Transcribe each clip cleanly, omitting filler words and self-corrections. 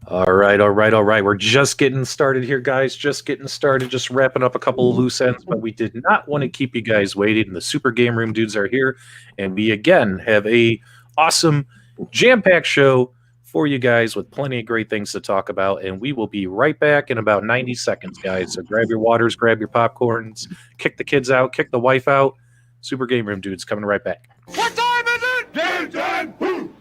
All right, all right, all right. We're just getting started here, guys. Just getting started, just wrapping up a couple of loose ends, but we did not want to keep you guys waiting. The Super GameRoom Dudes are here, and we again have a awesome jam-packed show for you guys with plenty of great things to talk about. And we will be right back in about 90 seconds, guys. So grab your waters, grab your popcorns, kick the kids out, kick the wife out. Super GameRoom Dudes coming right back. What time is it? Game time! Woo!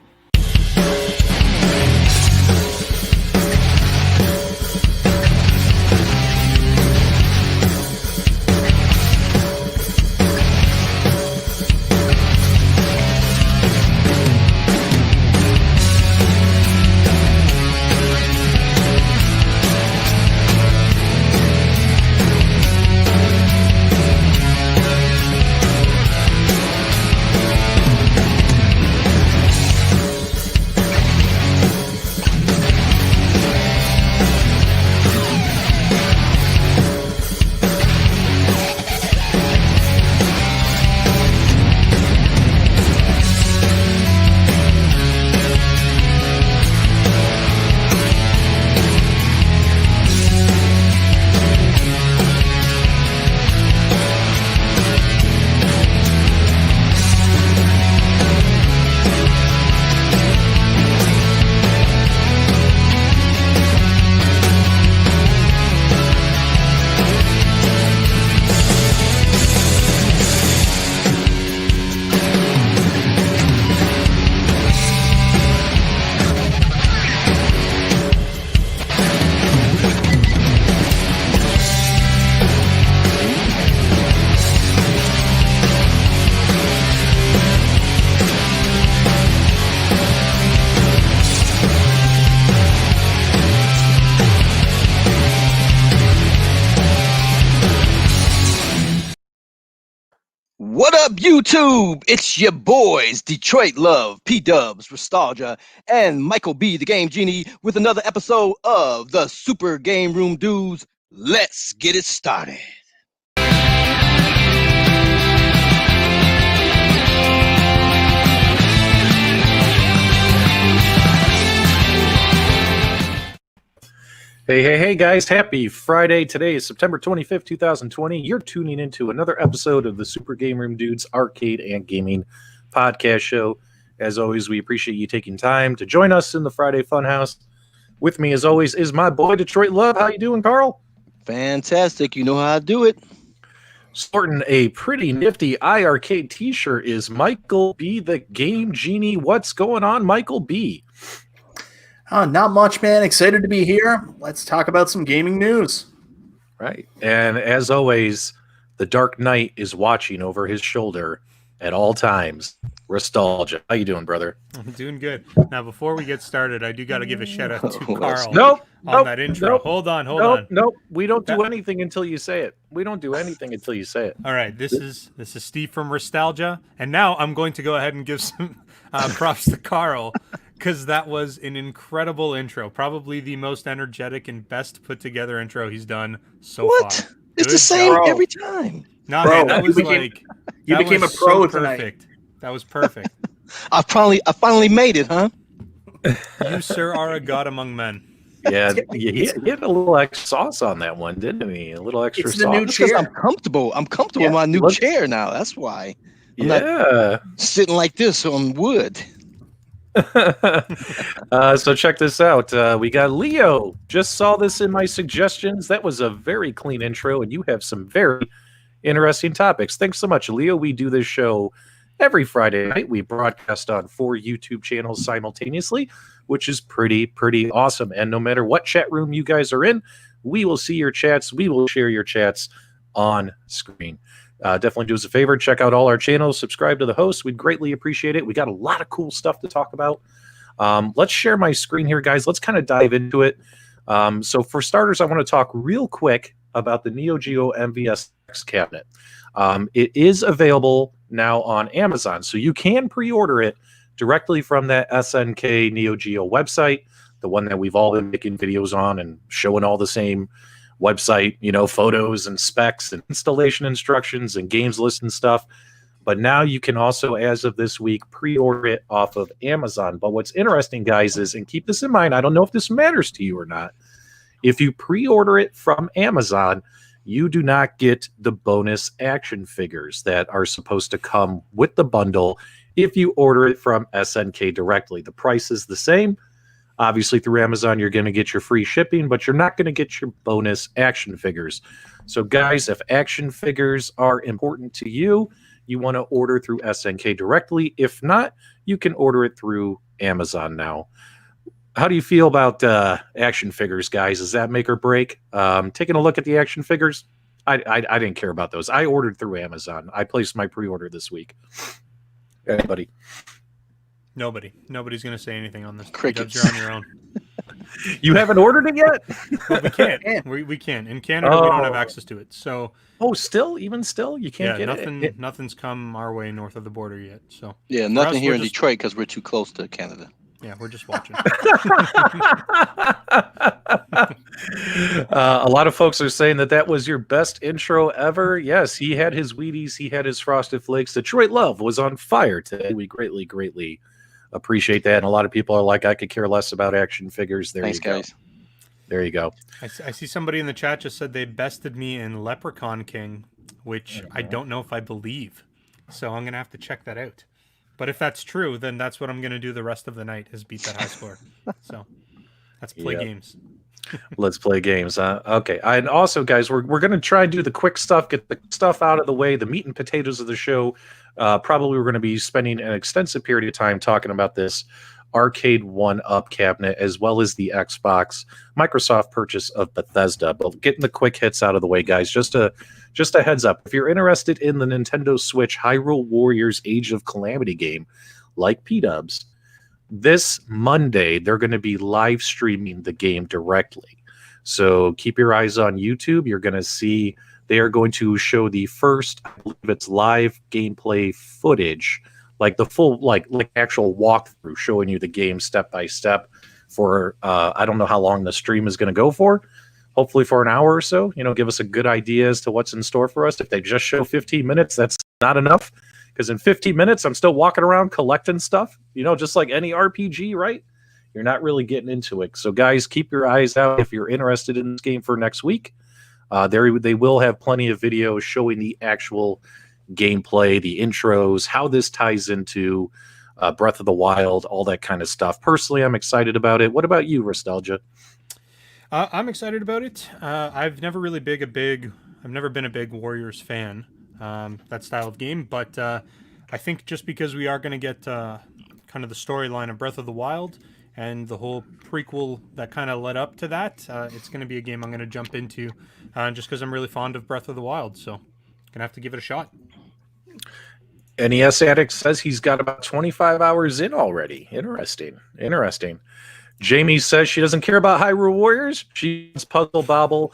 What up, YouTube? It's your boys, Detroit Love, P-Dubs, Nostalgia, and Michael B, the Game Genie, with another episode of the Super Game Room Dudes. Let's get it started. Hey, guys. Happy Friday. Today is September 25th, 2020. You're tuning into another episode of the Super Game Room Dudes Arcade and Gaming Podcast Show. As always, we appreciate you taking time to join us in the Friday Funhouse. With me, as always, is my boy, Detroit Love. How you doing, Carl? Fantastic. You know how I do it. Sporting a pretty nifty iArcade t-shirt is Michael B, the Game Genie. What's going on, Michael B? Not much, man. Excited to be here. Let's talk about some gaming news. Right. And as always, the Dark Knight is watching over his shoulder at all times. Nostalgia. How you doing, brother? I'm doing good. Now, before we get started, I do got to give a shout out to Carl Nope. on that intro. Hold on. Nope. We don't do anything until you say it. We don't do anything until you say it. All right. This is Steve from Nostalgia. And now I'm going to go ahead and give some props to Carl, because that was an incredible intro. Probably the most energetic and best put together intro he's done so far. It's Good the same job. every time. No, Bro, man, that was you became a pro tonight. perfect. That was perfect. I finally made it, huh? You, sir, are a god among men. Yeah, he had a little extra sauce on that one, didn't he? A little extra It's the sauce. new Just because chair. I'm comfortable. I'm comfortable in my new chair now. That's why. I'm not sitting like this on wood. So check this out. We got Leo. Just saw this in my suggestions. That was a very clean intro, and you have some very interesting topics. Thanks so much, Leo. We do this show every Friday night. We broadcast on 4 YouTube channels simultaneously, which is pretty awesome. And no matter what chat room you guys are in, we will see your chats. We will share your chats on screen. Definitely do us a favor. Check out all our channels. Subscribe to the host. We'd greatly appreciate it. We got a lot of cool stuff to talk about. Let's share my screen here, guys. Let's kind of dive into it. So for starters, I want to talk real quick about the Neo Geo Mvs Cabinet. It is available now on Amazon, so you can pre-order it directly from that SNK Neo Geo website, the one that we've all been making videos on and showing all the same website, photos and specs and installation instructions and games list and stuff. But now you can also, as of this week, pre-order it off of Amazon. But what's interesting, guys, is, and keep this in mind, I don't know if this matters to you or not, if you pre-order it from Amazon, you do not get the bonus action figures that are supposed to come with the bundle if you order it from SNK directly. The price is the same. Obviously, through Amazon, you're going to get your free shipping, but you're not going to get your bonus action figures. So, guys, if action figures are important to you, you want to order through SNK directly. If not, you can order it through Amazon now. How do you feel about action figures, guys? Is that make or break? Taking a look at the action figures, I didn't care about those. I ordered through Amazon. I placed my pre-order this week. Anybody? Nobody's going to say anything on this. Crickets. You're on your own. You haven't ordered it yet? Well, we can't. We can't. In Canada, we don't have access to it. So. Oh, even still, you can't get it. Nothing's come our way north of the border yet. So. Yeah, nothing here in Detroit because we're too close to Canada. Yeah, we're just watching. A lot of folks are saying that was your best intro ever. Yes, he had his Wheaties, he had his Frosted Flakes. Detroit Love was on fire today. We greatly, greatly appreciate that. And a lot of people are like, I could care less about action figures. Thanks, guys. There you go. I see somebody in the chat just said they bested me in Leprechaun King, which I don't know if I believe. So I'm going to have to check that out. But if that's true, then that's what I'm going to do the rest of the night is beat that high score. So let's play games. Let's play games. Okay. And also, guys, we're going to try and do the quick stuff, get the stuff out of the way, the meat and potatoes of the show. Probably we're going to be spending an extensive period of time talking about this Arcade1Up cabinet, as well as the Xbox Microsoft purchase of Bethesda. But getting the quick hits out of the way, guys, just a heads up. If you're interested in the Nintendo Switch Hyrule Warriors Age of Calamity game, like P-Dubs, this Monday, they're going to be live streaming the game directly. So keep your eyes on YouTube. You're going to see they are going to show the first, I believe it's live gameplay footage, like the full, like actual walkthrough, showing you the game step by step for, I don't know how long the stream is going to go for. Hopefully for an hour or so, give us a good idea as to what's in store for us. If they just show 15 minutes, that's not enough. Because in 15 minutes, I'm still walking around collecting stuff, just like any RPG, right? You're not really getting into it. So, guys, keep your eyes out if you're interested in this game for next week. They will have plenty of videos showing the actual gameplay, the intros, how this ties into Breath of the Wild, all that kind of stuff. Personally, I'm excited about it. What about you, Nostalgia? I'm excited about it. I've never been a big Warriors fan. That style of game, but I think just because we are going to get kind of the storyline of Breath of the Wild and the whole prequel that kind of led up to that, it's going to be a game I'm going to jump into just because I'm really fond of Breath of the Wild, so going to have to give it a shot. NES Addict says he's got about 25 hours in already. Interesting. Jamie says she doesn't care about Hyrule Warriors. She's Puzzle Bobble.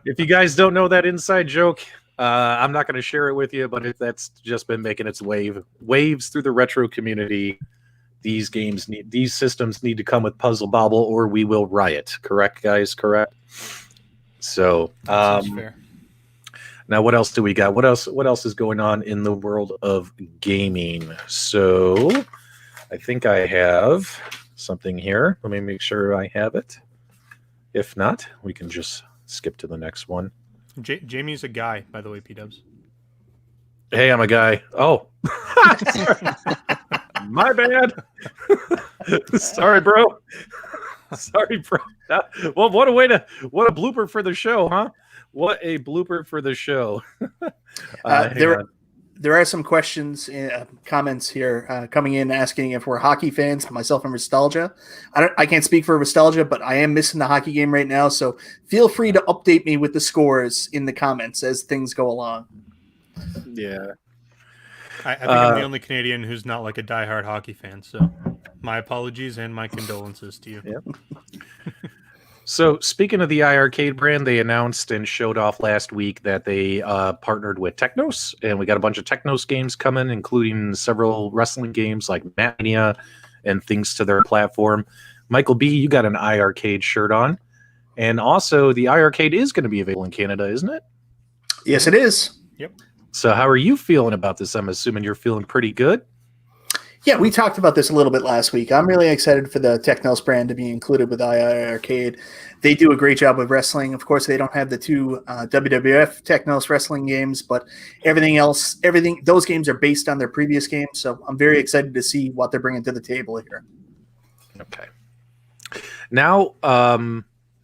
If you guys don't know that inside joke, I'm not going to share it with you, but if that's just been making its waves through the retro community, these systems need to come with Puzzle Bobble, or we will riot. Correct, guys? Correct. So, fair. Now, what else do we got? What else is going on in the world of gaming? So, I think I have something here. Let me make sure I have it. If not, we can just skip to the next one. Jamie's a guy, by the way, P-Dubs. Hey, I'm a guy. Oh. My bad. Sorry, bro. Well, what a blooper for the show, huh? What a blooper for the show. There are some questions, comments here coming in asking if we're hockey fans, myself and Nostalgia. I can't speak for Nostalgia, but I am missing the hockey game right now, so feel free to update me with the scores in the comments as things go along. Yeah. I think I'm the only Canadian who's not like a diehard hockey fan, so my apologies and my condolences to you. Yeah. So, speaking of the iArcade brand, they announced and showed off last week that they partnered with Technos, and we got a bunch of Technos games coming, including several wrestling games like Mania and things to their platform. Michael B., you got an iArcade shirt on, and also the iArcade is going to be available in Canada, isn't it? Yes, it is. Yep. So how are you feeling about this? I'm assuming you're feeling pretty good. Yeah, we talked about this a little bit last week. I'm really excited for the Technos brand to be included with II Arcade. They do a great job with wrestling. Of course, they don't have the two WWF Technos wrestling games, but everything else, those games are based on their previous games. So I'm very excited to see what they're bringing to the table here. Okay. Now,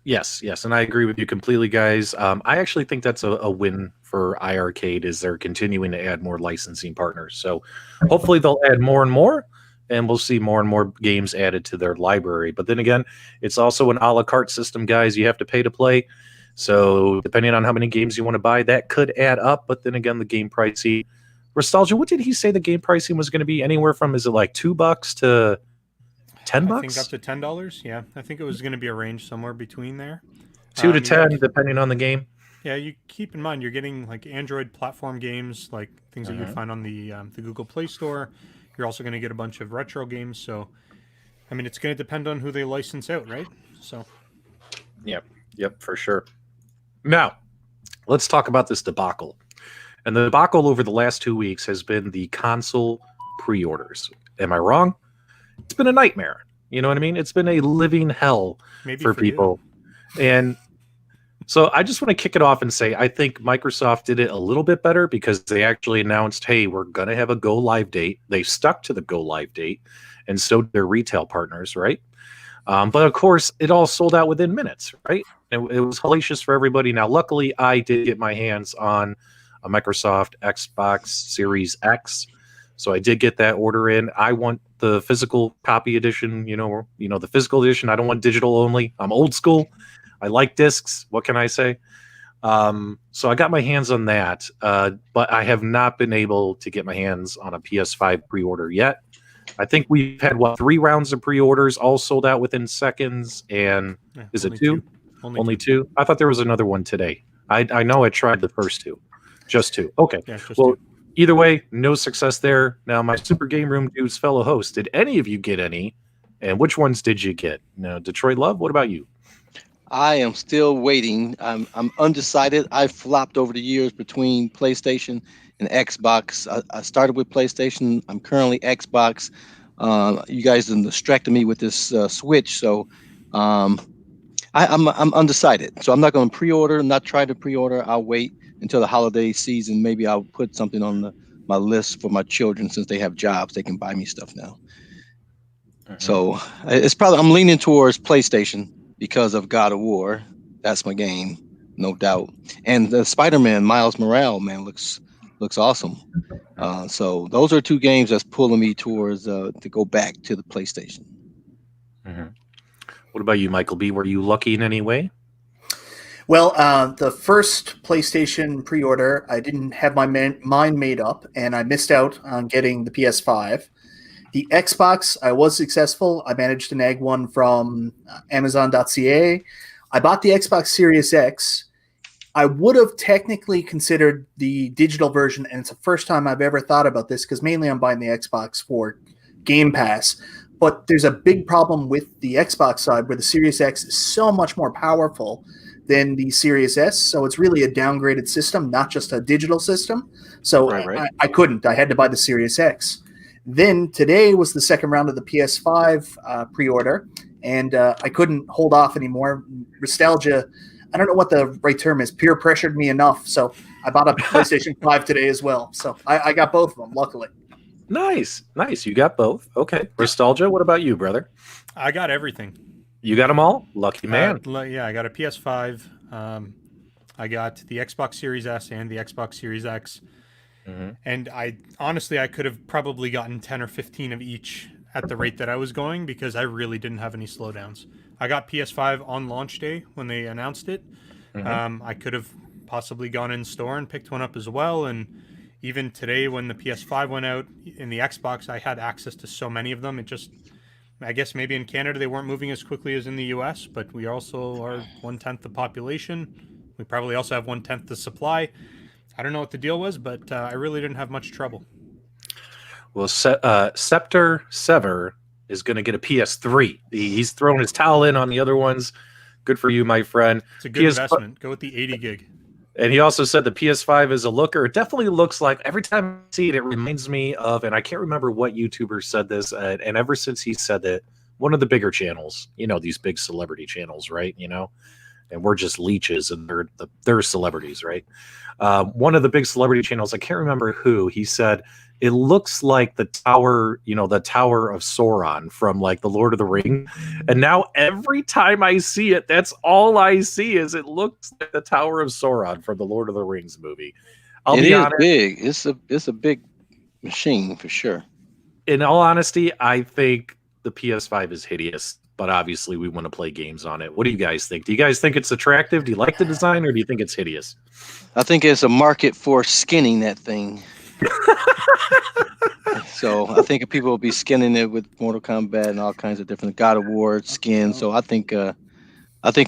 yes, and I agree with you completely, guys. I actually think that's a win for iArcade is they're continuing to add more licensing partners. So hopefully they'll add more and more, and we'll see more and more games added to their library. But then again, it's also an a la carte system, guys. You have to pay to play. So depending on how many games you want to buy, that could add up. But then again, the game pricing. Nostalgia, what did he say the game pricing was going to be? Anywhere from, is it like $2 to $10? I think up to $10. Yeah, I think it was going to be a range somewhere between there. 2 to 10, depending on the game. Yeah, you keep in mind you're getting like Android platform games, like things that you'd find on the Google Play Store. You're also going to get a bunch of retro games. So, I mean, it's going to depend on who they license out, right? So, yep, for sure. Now, let's talk about this debacle. And the debacle over the last 2 weeks has been the console pre-orders. Am I wrong? It's been a nightmare. You know what I mean? It's been a living hell for people. And so I just want to kick it off and say I think Microsoft did it a little bit better because they actually announced, hey, we're going to have a go live date. They stuck to the go live date, and so did their retail partners, right? But of course, it all sold out within minutes, right? It was hellacious for everybody. Now, luckily, I did get my hands on a Microsoft Xbox Series X, so I did get that order in. I want the physical copy edition, the physical edition. I don't want digital only. I'm old school. I like discs. What can I say? So I got my hands on that, but I have not been able to get my hands on a PS5 pre-order yet. I think we've had, 3 rounds of pre-orders, all sold out within seconds. And is it 2? Only two? I thought there was another one today. I know I tried the first 2. Just 2. Okay. Yeah, just well, 2. Either way, no success there. Now, my Super GameRoom Dudes fellow host, did any of you get any? And which ones did you get? Now, Detroit Love, what about you? I am still waiting. I'm undecided. I've flopped over the years between PlayStation and Xbox. I started with PlayStation. I'm currently Xbox. You guys have distracted me with this Switch, so I'm undecided. So I'm not going to pre-order. Not try to pre-order. I'll wait until the holiday season. Maybe I'll put something on my list for my children since they have jobs. They can buy me stuff now. So it's probably I'm leaning towards PlayStation because of God of War. That's my game, no doubt. And the Spider-Man Miles Morales, man, looks awesome. So those are 2 games that's pulling me towards to go back to the PlayStation. What about you, Michael B? Were you lucky in any way? Well, the first PlayStation pre-order, I didn't have my mind made up, and I missed out on getting the PS5. The Xbox, I was successful. I managed to nag one from Amazon.ca. I bought the Xbox Series X. I would have technically considered the digital version, and it's the first time I've ever thought about this because mainly I'm buying the Xbox for Game Pass. But there's a big problem with the Xbox side where the Series X is so much more powerful than the Series S. So it's really a downgraded system, not just a digital system. So Right. I couldn't. I had to buy the Series X. Then today was the second round of the PS5 pre-order, and I couldn't hold off anymore. Nostalgia, I don't know what the right term is, peer pressured me enough. So I bought a PlayStation 5 today as well. So I got both of them, luckily. Nice. You got both. Okay. Nostalgia, what about you, brother? I got everything. You got them all? Lucky man. Yeah, I got a PS5. I got the Xbox Series S and the Xbox Series X. And I could have probably gotten 10 or 15 of each at the rate that I was going because I really didn't have any slowdowns. I got PS5 on launch day when they announced it. I could have possibly gone in store and picked one up as well. And even today when the PS5 went out in the Xbox, I had access to so many of them. I guess maybe in Canada they weren't moving as quickly as in the US, but we also are 1/10 the population. We probably also have 1/10 the supply. I don't know what the deal was, but I really didn't have much trouble. Well, Scepter Sever is going to get a PS3. He's throwing his towel in on the other ones. Good for you, my friend. It's a good investment. Go with the 80 gig. And he also said the PS5 is a looker. It definitely looks like, every time I see it, it reminds me of, and I can't remember what YouTuber said this, and ever since he said that, one of the bigger channels, these big celebrity channels, right? And we're just leeches and they're celebrities, right? One of the big celebrity channels, I can't remember who, he said, it looks like the tower, the Tower of Sauron from like the Lord of the Ring. And now every time I see it, that's all I see is it looks like the Tower of Sauron from the Lord of the Rings movie. I'll be honest, big. It's a big machine for sure. In all honesty, I think the PS5 is hideous, but obviously we want to play games on it. What do you guys think? Do you guys think it's attractive? Do you like the design, or do you think it's hideous? I think it's a market for skinning that thing. So I think people will be skinning it with Mortal Kombat and all kinds of different God of War skin. So I think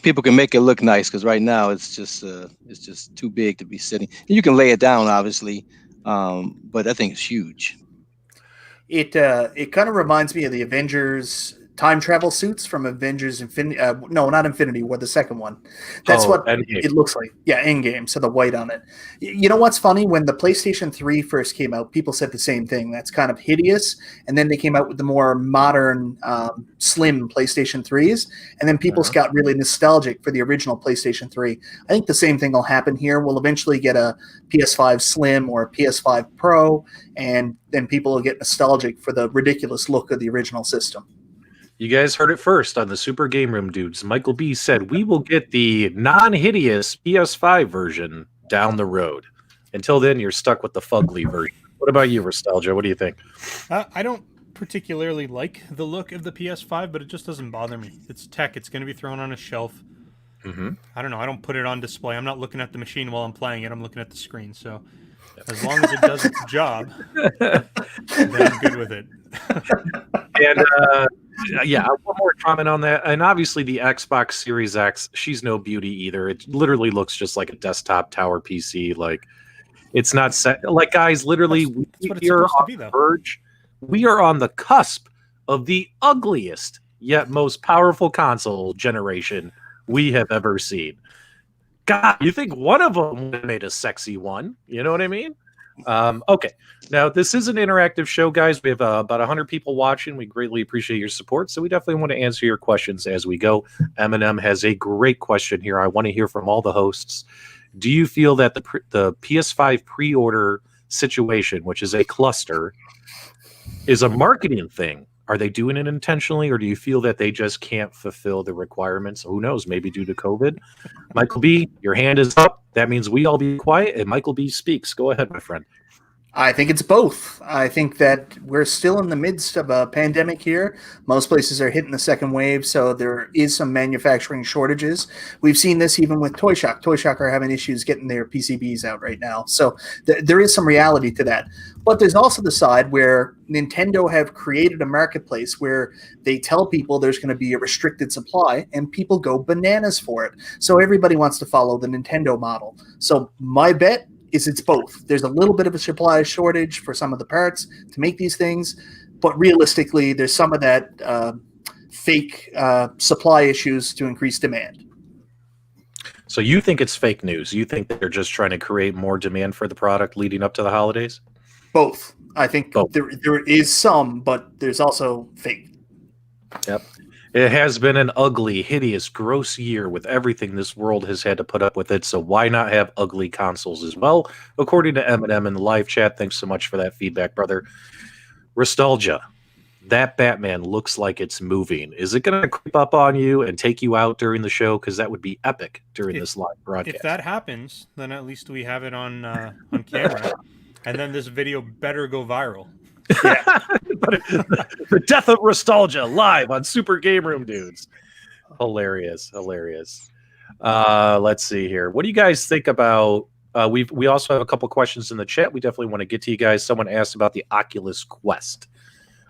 people can make it look nice, because right now it's just too big to be sitting. You can lay it down, obviously, but I think it's huge. It kind of reminds me of the Avengers time travel suits from Avengers Infinity. No, not Infinity War, the second one. That's what Endgame. it looks like. Yeah, Endgame. So the white on it. You know what's funny? When the PlayStation 3 first came out, people said the same thing. That's kind of hideous. And then they came out with the more modern, slim PlayStation 3s. And then people got really nostalgic for the original PlayStation 3. I think the same thing will happen here. We'll eventually get a PS5 Slim or a PS5 Pro, and then people will get nostalgic for the ridiculous look of the original system. You guys heard it first on the Super GameRoom Dudes. Michael B said we will get the non-hideous PS5 version down the road. Until then, you're stuck with the fugly version. What about you, Nostalgia? What do you think? I don't particularly like the look of the PS5, but it just doesn't bother me. It's tech. It's going to be thrown on a shelf. Mm-hmm. I don't know. I don't put it on display. I'm not looking at the machine while I'm playing it. I'm looking at the screen. So as long as it does its job, then I'm good with it. And yeah, one more comment on that. And obviously the Xbox Series X, she's no beauty either. It literally looks just like a desktop tower PC. Like, it's not set. Like, guys, literally, that's what it's supposed to be, though. We are on the cusp of the ugliest yet most powerful console generation we have ever seen. God, you think one of them made a sexy one? You know what I mean? Okay, now this is an interactive show, guys. We have about 100 people watching. We greatly appreciate your support, so we definitely want to answer your questions as we go. Eminem has a great question here. I want to hear from all the hosts. Do you feel that the PS5 pre-order situation, which is a cluster, is a marketing thing? Are they doing it intentionally, or do you feel that they just can't fulfill the requirements? Who knows? Maybe due to COVID. Michael B., your hand is up. That means we all be quiet, and Michael B. speaks. Go ahead, my friend. I think it's both. I think that we're still in the midst of a pandemic here. Most places are hitting the second wave, so there is some manufacturing shortages. We've seen this even with Toy Shock. Toy Shock are having issues getting their PCBs out right now. So there is some reality to that. But there's also the side where Nintendo have created a marketplace where they tell people there's going to be a restricted supply, and people go bananas for it. So everybody wants to follow the Nintendo model. So my bet is it's both. There's a little bit of a supply shortage for some of the parts to make these things, but realistically, there's some of that fake supply issues to increase demand. So you think it's fake news? You think that they're just trying to create more demand for the product leading up to the holidays? Both. I think there is some, but there's also fake. Yep. It has been an ugly, hideous, gross year with everything this world has had to put up with it, so why not have ugly consoles as well? According to Eminem in the live chat, thanks so much for that feedback, brother. Nostalgia, that Batman looks like it's moving. Is it going to creep up on you and take you out during the show? Because that would be epic during this live broadcast. If that happens, then at least we have it on camera, and then this video better go viral. Yeah. The death of nostalgia live on Super GameRoom Dudes. Hilarious. Let's see here. What do you guys think about we also have a couple questions in the chat. We definitely want to get to you guys. Someone asked about the Oculus Quest.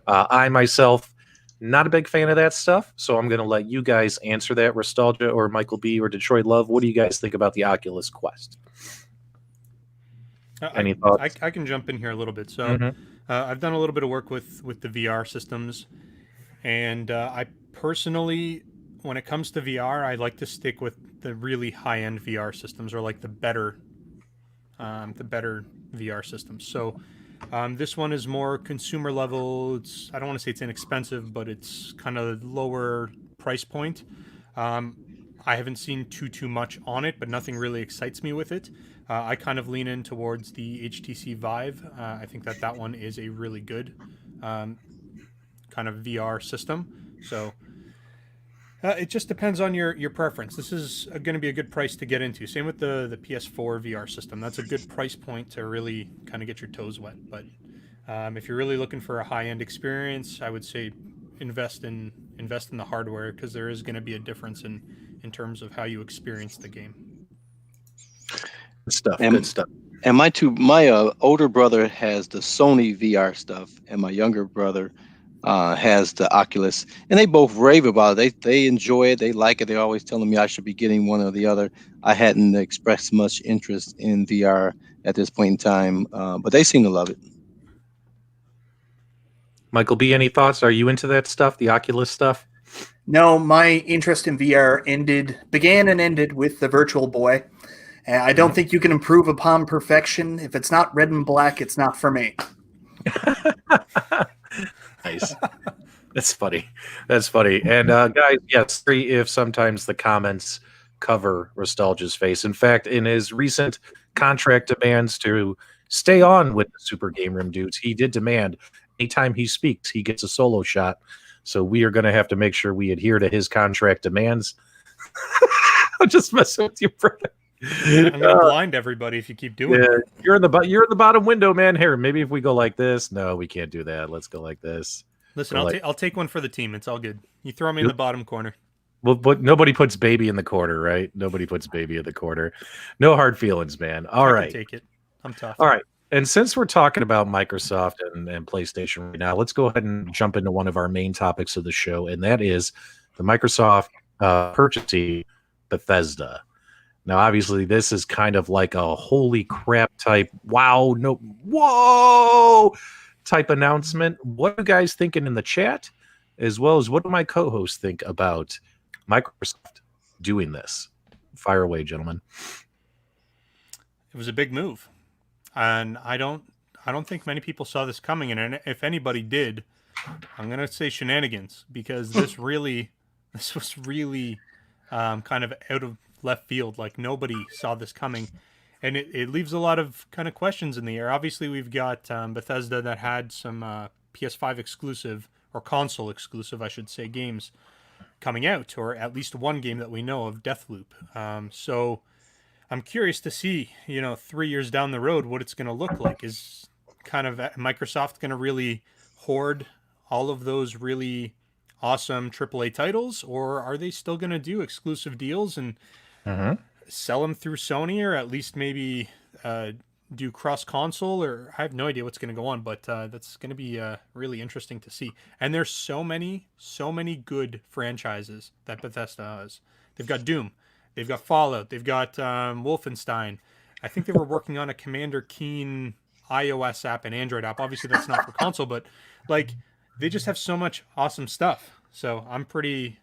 I myself not a big fan of that stuff, so I'm going to let you guys answer that. Nostalgia or Michael B or Detroit Love, what do you guys think about the Oculus Quest? Any thoughts? I can jump in here a little bit. So I've done a little bit of work with the VR systems, and I personally, when it comes to VR, I like to stick with the really high-end VR systems, or like the better the better VR systems. So this one is more consumer level. I don't want to say it's inexpensive, but it's kind of lower price point. I haven't seen too much on it, but nothing really excites me with it. I kind of lean in towards the HTC Vive. I think that one is a really good kind of VR system. So it just depends on your preference. This is going to be a good price to get into. Same with the PS4 VR system. That's a good price point to really kind of get your toes wet. But if you're really looking for a high-end experience, I would say invest in the hardware, because there is going to be a difference in terms of how you experience the game. Good stuff. Good stuff. And my older brother has the Sony VR stuff, and my younger brother has the Oculus, and they both rave about it. They enjoy it. They like it. They're always telling me I should be getting one or the other. I hadn't expressed much interest in VR at this point in time, but they seem to love it. Michael B., any thoughts? Are you into that stuff, the Oculus stuff? No, my interest in VR began and ended with the Virtual Boy. I don't think you can improve upon perfection. If it's not red and black, it's not for me. Nice. That's funny. That's funny. And guys, yes, sorry if sometimes the comments cover Nostalgia's face. In fact, in his recent contract demands to stay on with the Super GameRoom Dudes, he did demand anytime he speaks, he gets a solo shot. So we are going to have to make sure we adhere to his contract demands. I'm just messing with you, brother. I'm going to blind everybody if you keep doing it. You're in the bottom window, man. Here, maybe if we go like this. No, we can't do that. Let's go like this. Listen, I'll take one for the team. It's all good. You throw me in the bottom corner. Well, but nobody puts baby in the corner, right? Nobody puts baby in the corner. No hard feelings, man. All right. Take it. I'm tough. All right. And since we're talking about Microsoft and PlayStation right now, let's go ahead and jump into one of our main topics of the show, and that is the Microsoft purchasing Bethesda. Now, obviously, this is kind of like a holy crap type, wow, no, whoa type announcement. What are you guys thinking in the chat, as well as what do my co-hosts think about Microsoft doing this? Fire away, gentlemen. It was a big move. And I don't think many people saw this coming, and if anybody did, I'm gonna say shenanigans, because this was really kind of out of left field. Like, nobody saw this coming, and it leaves a lot of kind of questions in the air. Obviously, we've got Bethesda that had some PS5 exclusive, or console exclusive, I should say, games coming out, or at least one game that we know of, Deathloop. So I'm curious to see, 3 years down the road, what it's going to look like. Is kind of Microsoft going to really hoard all of those really awesome AAA titles, or are they still going to do exclusive deals and sell them through Sony, or at least maybe do cross-console? Or I have no idea what's going to go on, but that's going to be really interesting to see. And there's so many good franchises that Bethesda has. They've got Doom. They've got Fallout. They've got Wolfenstein. I think they were working on a Commander Keen iOS app and Android app. Obviously, that's not for console, but they just have so much awesome stuff. So I'm pretty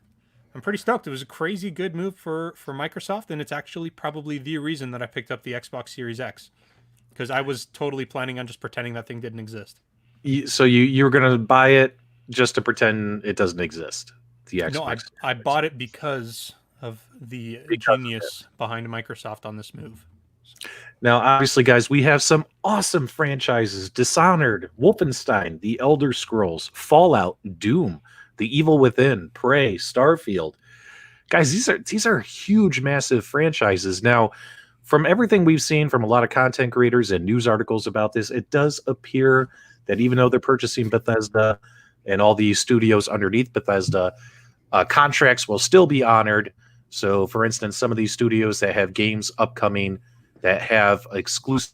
stoked. It was a crazy good move for Microsoft, and it's actually probably the reason that I picked up the Xbox Series X, because I was totally planning on just pretending that thing didn't exist. So you were going to buy it just to pretend it doesn't exist? The Xbox. No, I bought it because of the genius behind Microsoft on this move. Now, obviously, guys, we have some awesome franchises: Dishonored, Wolfenstein, The Elder Scrolls, Fallout, Doom, The Evil Within, Prey, Starfield. Guys, these are huge, massive franchises. Now, from everything we've seen from a lot of content creators and news articles about this, it does appear that even though they're purchasing Bethesda and all these studios underneath Bethesda, contracts will still be honored. So, for instance, some of these studios that have games upcoming that have exclusive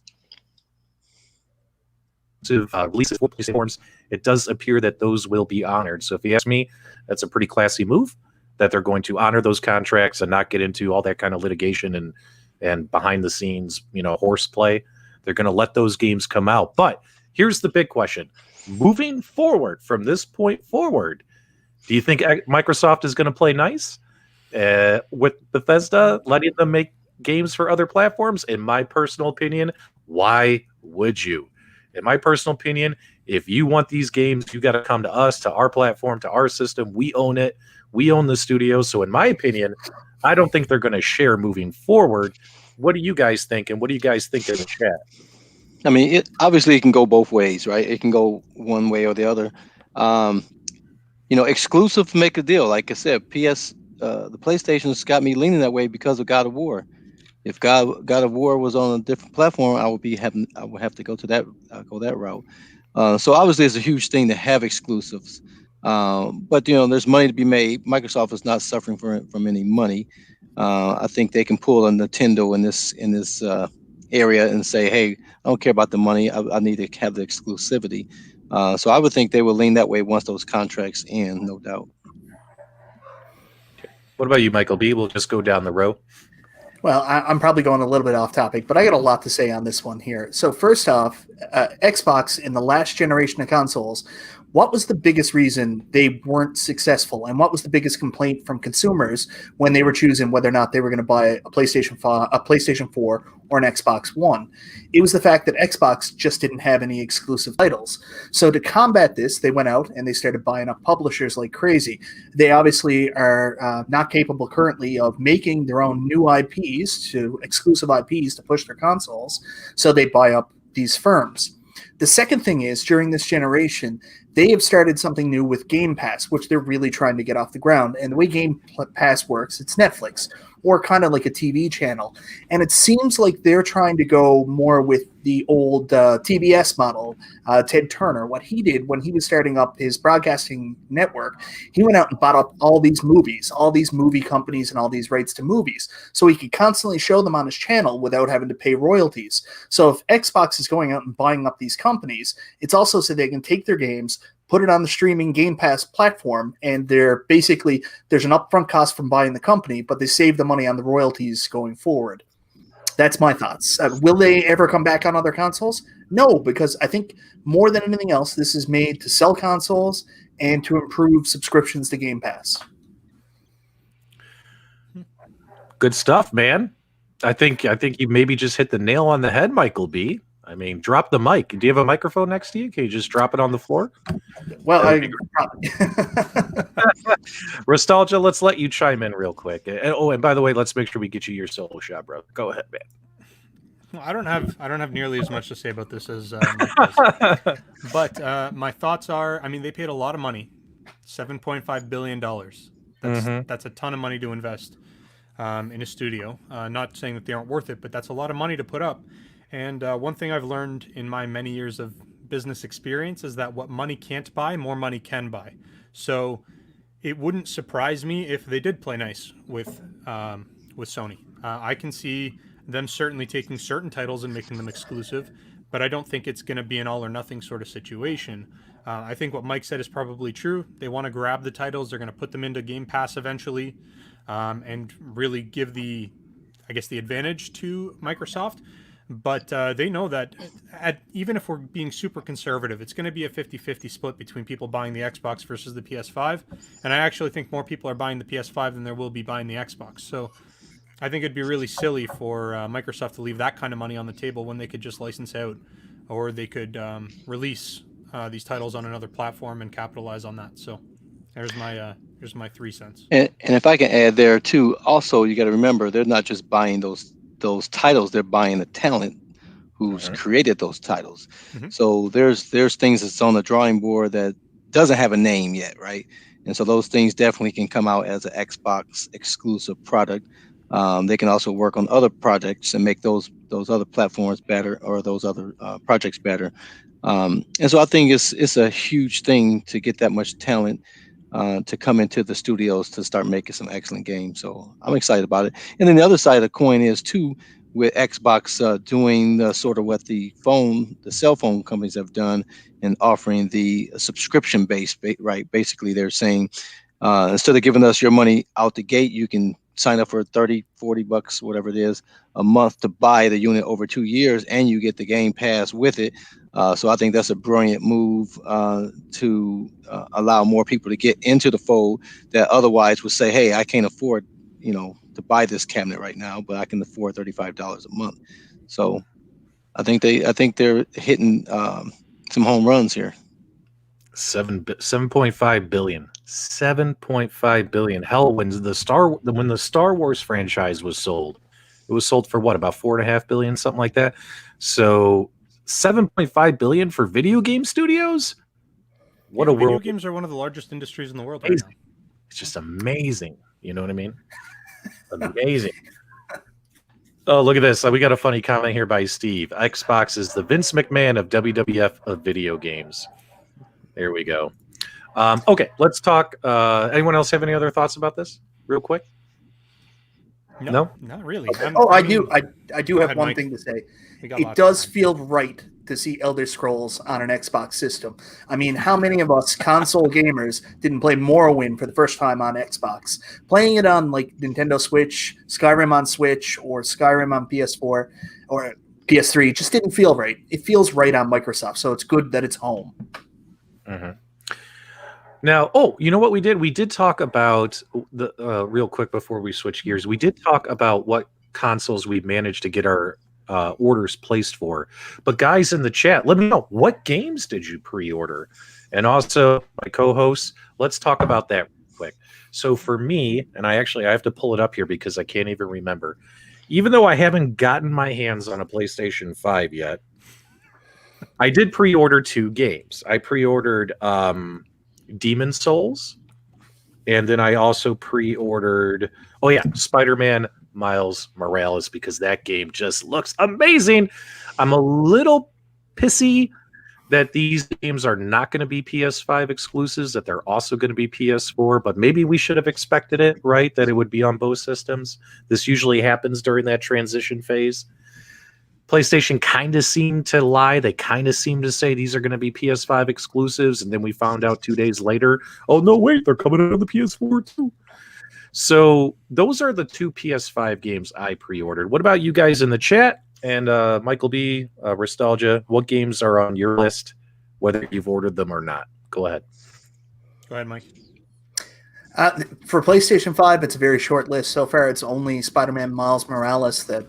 releases for platforms, it does appear that those will be honored. So if you ask me, that's a pretty classy move, that they're going to honor those contracts and not get into all that kind of litigation and behind the scenes, horseplay. They're going to let those games come out. But here's the big question. Moving forward, from this point forward, do you think Microsoft is going to play nice with Bethesda, letting them make games for other platforms? In my personal opinion, why would you? In my personal opinion, if you want these games, you got to come to us, to our platform, to our system. We own it. We own the studio. So in my opinion, I don't think they're going to share moving forward. What do you guys think? And what do you guys think in the chat? I mean, it obviously it can go both ways, right? It can go one way or the other. Exclusive make a deal. Like I said, the PlayStation's got me leaning that way because of God of War. If God of War was on a different platform, I would have to go to that route. So obviously, it's a huge thing to have exclusives. But there's money to be made. Microsoft is not suffering from any money. I think they can pull a Nintendo in this area and say, hey, I don't care about the money. I need to have the exclusivity. So I would think they will lean that way once those contracts end, no doubt. What about you, Michael B? We'll just go down the row. Well, I'm probably going a little bit off topic, but I got a lot to say on this one here. So first off, Xbox in the last generation of consoles, what was the biggest reason they weren't successful? And what was the biggest complaint from consumers when they were choosing whether or not they were going to buy a PlayStation 4 or an Xbox One? It was the fact that Xbox just didn't have any exclusive titles. So to combat this, they went out and they started buying up publishers like crazy. They obviously are not capable currently of making their own new exclusive IPs to push their consoles. So they buy up these firms. The second thing is, during this generation, they have started something new with Game Pass, which they're really trying to get off the ground. And the way Game Pass works, it's Netflix, or kind of like a TV channel. And it seems like they're trying to go more with the old TBS model. Ted Turner, what he did when he was starting up his broadcasting network, he went out and bought up all these movies, all these movie companies, and all these rights to movies, so he could constantly show them on his channel without having to pay royalties. So if Xbox is going out and buying up these companies, it's also so they can take their games, put it on the streaming Game Pass platform, and there's an upfront cost from buying the company, but they save the money on the royalties going forward. That's my thoughts. Will they ever come back on other consoles? No, because I think more than anything else, this is made to sell consoles and to improve subscriptions to Game Pass. Good stuff, man. I think you maybe just hit the nail on the head, Michael B. I mean, drop the mic. Do you have a microphone next to you? Can you just drop it on the floor? Well, Nostalgia, let's let you chime in real quick. And by the way, let's make sure we get you your solo shot, bro. Go ahead, man. Well, I don't have nearly as much to say about this as Mike does. But my thoughts are, I mean, they paid a lot of money, $7.5 billion. That's a ton of money to invest in a studio. Not saying that they aren't worth it, but that's a lot of money to put up. And one thing I've learned in my many years of business experience is that what money can't buy, more money can buy. So it wouldn't surprise me if they did play nice with Sony. I can see them certainly taking certain titles and making them exclusive, but I don't think it's going to be an all or nothing sort of situation. I think what Mike said is probably true. They want to grab the titles. They're going to put them into Game Pass eventually, and really give the advantage to Microsoft. But they know that even if we're being super conservative, it's going to be a 50-50 split between people buying the Xbox versus the PS5. And I actually think more people are buying the PS5 than there will be buying the Xbox. So I think it'd be really silly for Microsoft to leave that kind of money on the table when they could just license out, or they could release these titles on another platform and capitalize on that. So here's my 3 cents. And if I can add there too, also you got to remember they're not just buying those titles, they're buying the talent who's created those titles. So there's things that's on the drawing board that doesn't have a name yet, right? And so those things definitely can come out as an Xbox exclusive product. They can also work on other projects and make those other platforms better, or those other projects better. And so I think it's a huge thing to get that much talent to come into the studios to start making some excellent games. So I'm excited about it. And then the other side of the coin is too, with Xbox doing sort of what the cell phone companies have done and offering the subscription base, right? Basically, they're saying instead of giving us your money out the gate, you can sign up for $30-$40, whatever it is, a month to buy the unit over 2 years, and you get the Game Pass with it. So I think that's a brilliant move to allow more people to get into the fold that otherwise would say, hey, I can't afford to buy this cabinet right now, but I can afford $35 a month. So I think they're hitting some home runs here. 7.5 billion. 7.5 billion. Hell, when the Star Wars franchise was sold, it was sold for what, about 4.5 billion, something like that. So 7.5 billion for video game studios. What a video world! Games are one of the largest industries in the world right now. It's just amazing. You know what I mean? Amazing. Oh, look at this. We got a funny comment here by Steve. Xbox is the Vince McMahon of WWF of video games. There we go. Okay, let's talk. Anyone else have any other thoughts about this real quick? No? Not really. Okay. I do have one thing to say. It does feel right to see Elder Scrolls on an Xbox system. I mean, how many of us console gamers didn't play Morrowind for the first time on Xbox? Playing it on like Nintendo Switch, Skyrim on Switch, or Skyrim on PS4 or PS3 just didn't feel right. It feels right on Microsoft, so it's good that it's home. Mm-hmm. Now, you know what we did? We did talk about the real quick before we switch gears. We did talk about what consoles we managed to get our orders placed for. But guys in the chat, let me know, what games did you pre-order? And also, my co-hosts, let's talk about that real quick. So for me, and I have to pull it up here because I can't even remember. Even though I haven't gotten my hands on a PlayStation 5 yet, I did pre-order 2 games. I pre-ordered Demon Souls, and then I also pre-ordered Spider-Man Miles Morales, because that game just looks amazing. I'm a little pissy that these games are not going to be PS5 exclusives, that they're also going to be PS4, but maybe we should have expected it, right? That it would be on both systems. This usually happens during that transition phase. PlayStation kind of seemed to lie. They kind of seemed to say these are going to be PS5 exclusives, and then we found out 2 days later, oh, no, wait, they're coming out on the PS4 too. So those are the 2 PS5 games I pre-ordered. What about you guys in the chat? And Michael B, Ristalgia, what games are on your list, whether you've ordered them or not? Go ahead. Go ahead, Mike. For PlayStation 5, it's a very short list. So far, it's only Spider-Man Miles Morales that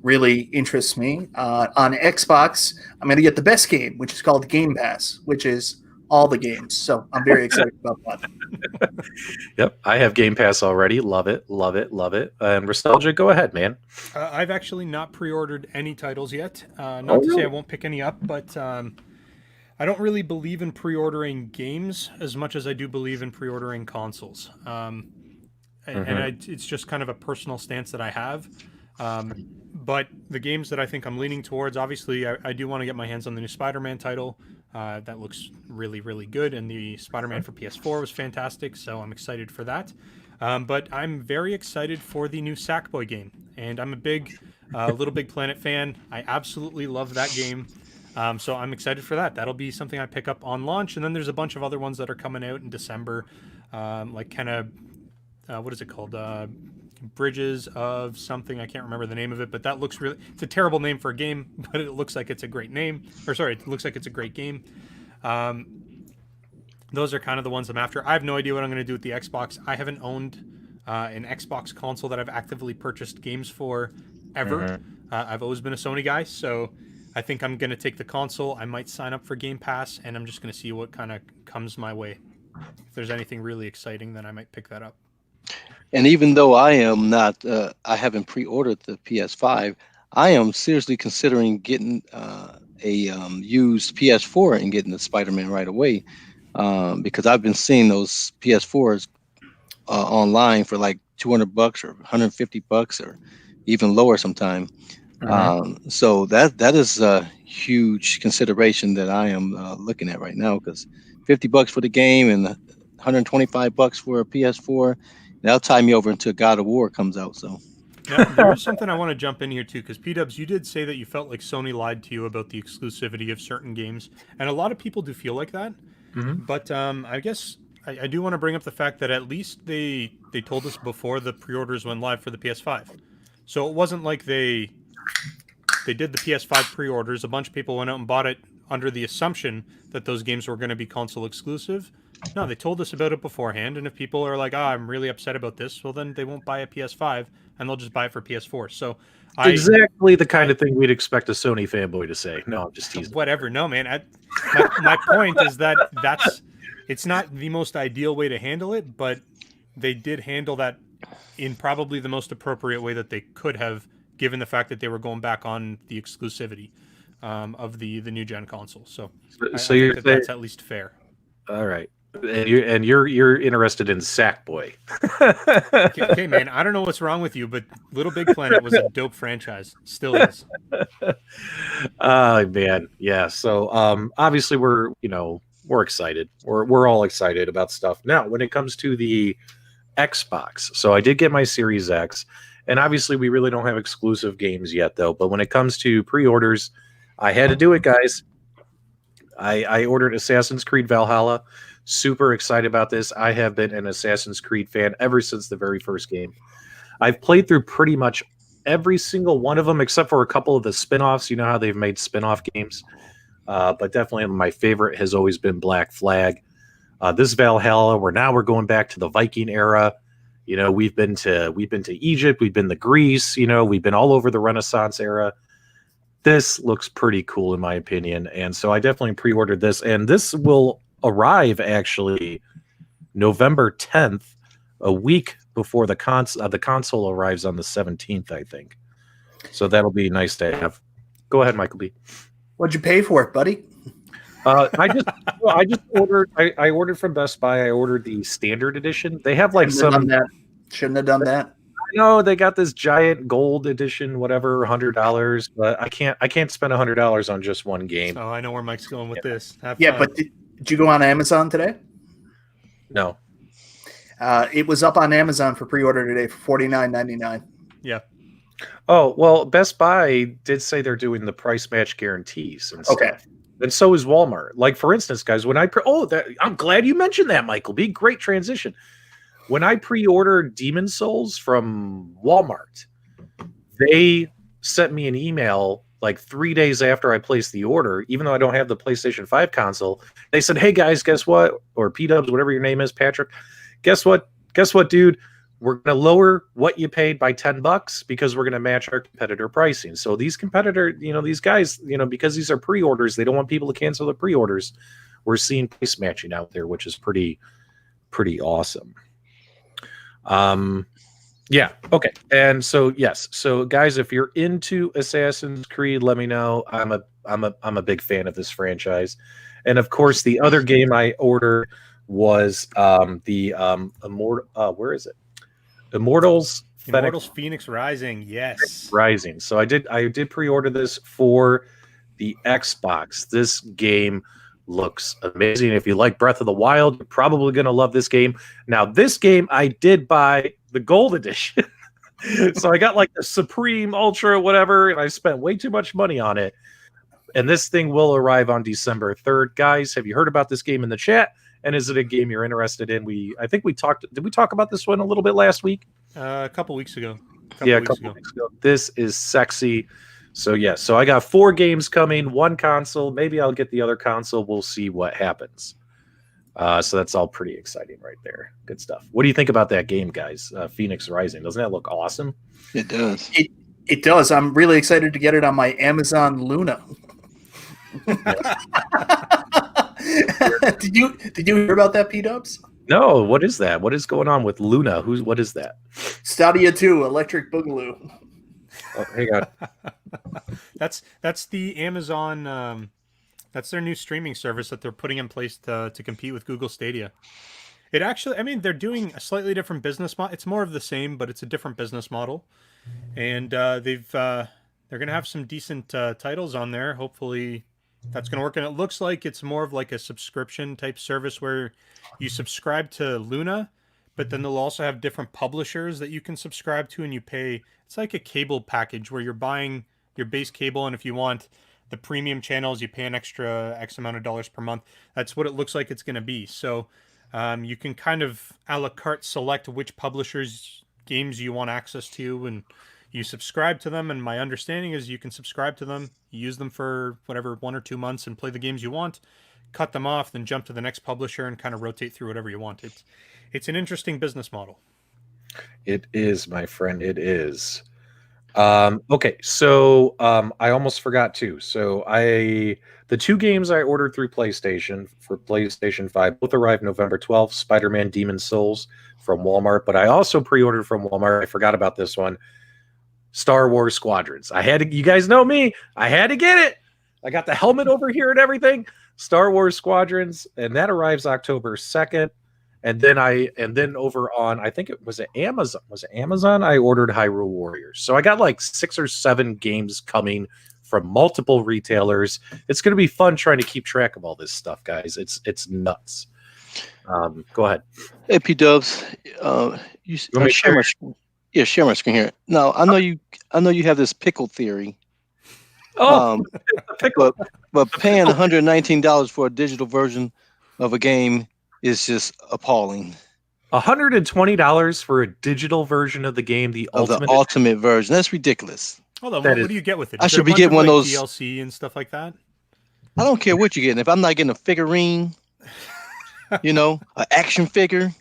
really interests me. On Xbox, I'm going to get the best game, which is called Game Pass, which is all the games. So I'm very excited about that. Yep, I have Game Pass already. Love it, love it, love it. And Nostalgia, go ahead, man. I've actually not pre-ordered any titles yet. Not to say I won't pick any up, but I don't really believe in pre-ordering games as much as I do believe in pre-ordering consoles. It's just kind of a personal stance that I have. But the games that I think I'm leaning towards, obviously, I do want to get my hands on the new Spider-Man title. That looks really, really good, and the Spider-Man for PS4 was fantastic, so I'm excited for that. But I'm very excited for the new Sackboy game, and I'm a big Little Big Planet fan. I absolutely love that game, so I'm excited for that. That'll be something I pick up on launch, and then there's a bunch of other ones that are coming out in December, like kind of, what is it called? Bridges of something, I can't remember the name of it, but that looks really, it's a terrible name for a game, but it looks like it's a great name, it looks like it's a great game. Those are kind of the ones I'm after. I have no idea what I'm going to do with the Xbox. I haven't owned an Xbox console that I've actively purchased games for ever. I've always been a Sony guy, so I think I'm going to take the console. I might sign up for Game Pass, and I'm just going to see what kind of comes my way. If there's anything really exciting, then I might pick that up. And even though I am not, I haven't pre-ordered the PS5, I am seriously considering getting a used PS4 and getting the Spider-Man right away, because I've been seeing those PS4s online for like $200 or $150 or even lower sometime. So that is a huge consideration that I am looking at right now, because $50 for the game and $125 for a PS4. That'll tie me over until God of War comes out. So now, there is something I want to jump in here too, because P-Dubs, you did say that you felt like Sony lied to you about the exclusivity of certain games, and a lot of people do feel like that. But I guess I do want to bring up the fact that at least they told us before the pre-orders went live for the PS5. So it wasn't like they did the PS5 pre-orders. A bunch of people went out and bought it under the assumption that those games were going to be console exclusive. No, they told us about it beforehand, and if people are like, I'm really upset about this, well, then they won't buy a PS5, and they'll just buy it for PS4. So Exactly the kind of thing we'd expect a Sony fanboy to say. No, I'm just teasing. Whatever. No, man. My point is that it's not the most ideal way to handle it, but they did handle that in probably the most appropriate way that they could have, given the fact that they were going back on the exclusivity of the new gen console. So I think that's at least fair. All right. And you're interested in Sackboy. Okay, man. I don't know what's wrong with you, but Little Big Planet was a dope franchise. Still is. Oh man, yeah. So obviously we're excited. We're all excited about stuff. Now, when it comes to the Xbox, so I did get my Series X, and obviously we really don't have exclusive games yet, though. But when it comes to pre-orders, I had to do it, guys. I ordered Assassin's Creed Valhalla. Super excited about this. I have been an Assassin's Creed fan ever since the very first game. I've played through pretty much every single one of them, except for a couple of the spin-offs. You know how they've made spin-off games. But definitely my favorite has always been Black Flag. This Valhalla, we're going back to the Viking era. You know, we've been to Egypt, we've been to Greece, we've been all over the Renaissance era. This looks pretty cool in my opinion. And so I definitely pre-ordered this, and this will arrive actually November 10th, a week before the console arrives on the 17th, I think. So that'll be nice to have. Go ahead, Michael B. What'd you pay for it, buddy? I just ordered. I ordered from Best Buy. I ordered the standard edition. They have like Shouldn't have done that. I know they got this giant gold edition, whatever, $100, but I can't spend $100 on just one game. Oh, I know where Mike's going with this. But did you go on Amazon today? No. It was up on Amazon for pre-order today for $49.99. Yeah. Oh, well, Best Buy did say they're doing the price match guarantees and stuff. Okay. And so is Walmart. Like, for instance, guys, when I'm glad you mentioned that, Michael B. Great transition. When I pre-ordered Demon Souls from Walmart, they sent me an email like 3 days after I placed the order, even though I don't have the PlayStation 5 console. They said, hey, guys, guess what? Or P-Dubs, whatever your name is, Patrick. Guess what? Guess what, dude? We're going to lower what you paid by $10 because we're going to match our competitor pricing. So these these guys, because these are pre-orders, they don't want people to cancel the pre-orders. We're seeing price matching out there, which is pretty awesome. Yeah. Okay. And so, yes. So guys, if you're into Assassin's Creed, let me know. I'm a big fan of this franchise. And of course, the other game I ordered was where is it? Immortals Phoenix Rising. Yes. Rising. So I did pre-order this for the Xbox. This game looks amazing. If you like Breath of the Wild, you're probably going to love this game. Now, this game, I did buy the gold edition. So I got like the Supreme Ultra, whatever, and I spent way too much money on it. And this thing will arrive on December 3rd. Guys, have you heard about this game in the chat? And is it a game you're interested in? Did we talk about this one a little bit last week? A couple weeks ago. A couple weeks ago. This is sexy. So, yes. So I got 4 games coming, 1 console. Maybe I'll get the other console. We'll see what happens. So that's all pretty exciting right there. Good stuff. What do you think about that game, guys? Phoenix Rising. Doesn't that look awesome? It does. It does. I'm really excited to get it on my Amazon Luna. Did you hear about that, P-Dubs? No. What is that? What is going on with Luna? What is that? Stadia 2, Electric Boogaloo. Oh, hang on. That's the Amazon. That's their new streaming service that they're putting in place to compete with Google Stadia. It actually, they're doing a slightly different business model. It's more of the same, but it's a different business model. And they're going to have some decent titles on there. Hopefully that's going to work. And it looks like it's more of like a subscription type service where you subscribe to Luna, but then they'll also have different publishers that you can subscribe to, and you pay. It's like a cable package where you're buying your base cable, and if you want the premium channels, you pay an extra X amount of dollars per month. That's what it looks like it's going to be. So you can kind of a la carte select which publishers' games you want access to, and you subscribe to them. And my understanding is you can subscribe to them, use them for whatever 1 or 2 months, and play the games you want. cut them off, then jump to the next publisher and kind of rotate through whatever you want. It's an interesting business model. It is, my friend. It is. Okay, so I almost forgot too. So the 2 games I ordered through PlayStation for PlayStation 5 both arrived November 12th. Spider-Man Demon's Souls from Walmart, but I also pre-ordered from Walmart. I forgot about this one. Star Wars Squadrons. I had to. You guys know me. I had to get it. I got the helmet over here and everything. Star Wars Squadrons, and that arrives October 2nd. And then over on, I think it was Amazon. Was it Amazon? I ordered Hyrule Warriors. So I got like 6 or 7 games coming from multiple retailers. It's going to be fun trying to keep track of all this stuff, guys. It's nuts. Go ahead. Hey, P-Dubs. Share my screen. Yeah, share my screen here. Now, I know you have this pickle theory. Oh, but paying $119 for a digital version of a game is just appalling. $120 for a digital version of the game, the ultimate version. That's ridiculous. Hold on, what do you get with it? I should be getting one of those DLC and stuff like that. I don't care what you're getting. If I'm not getting a figurine, an action figure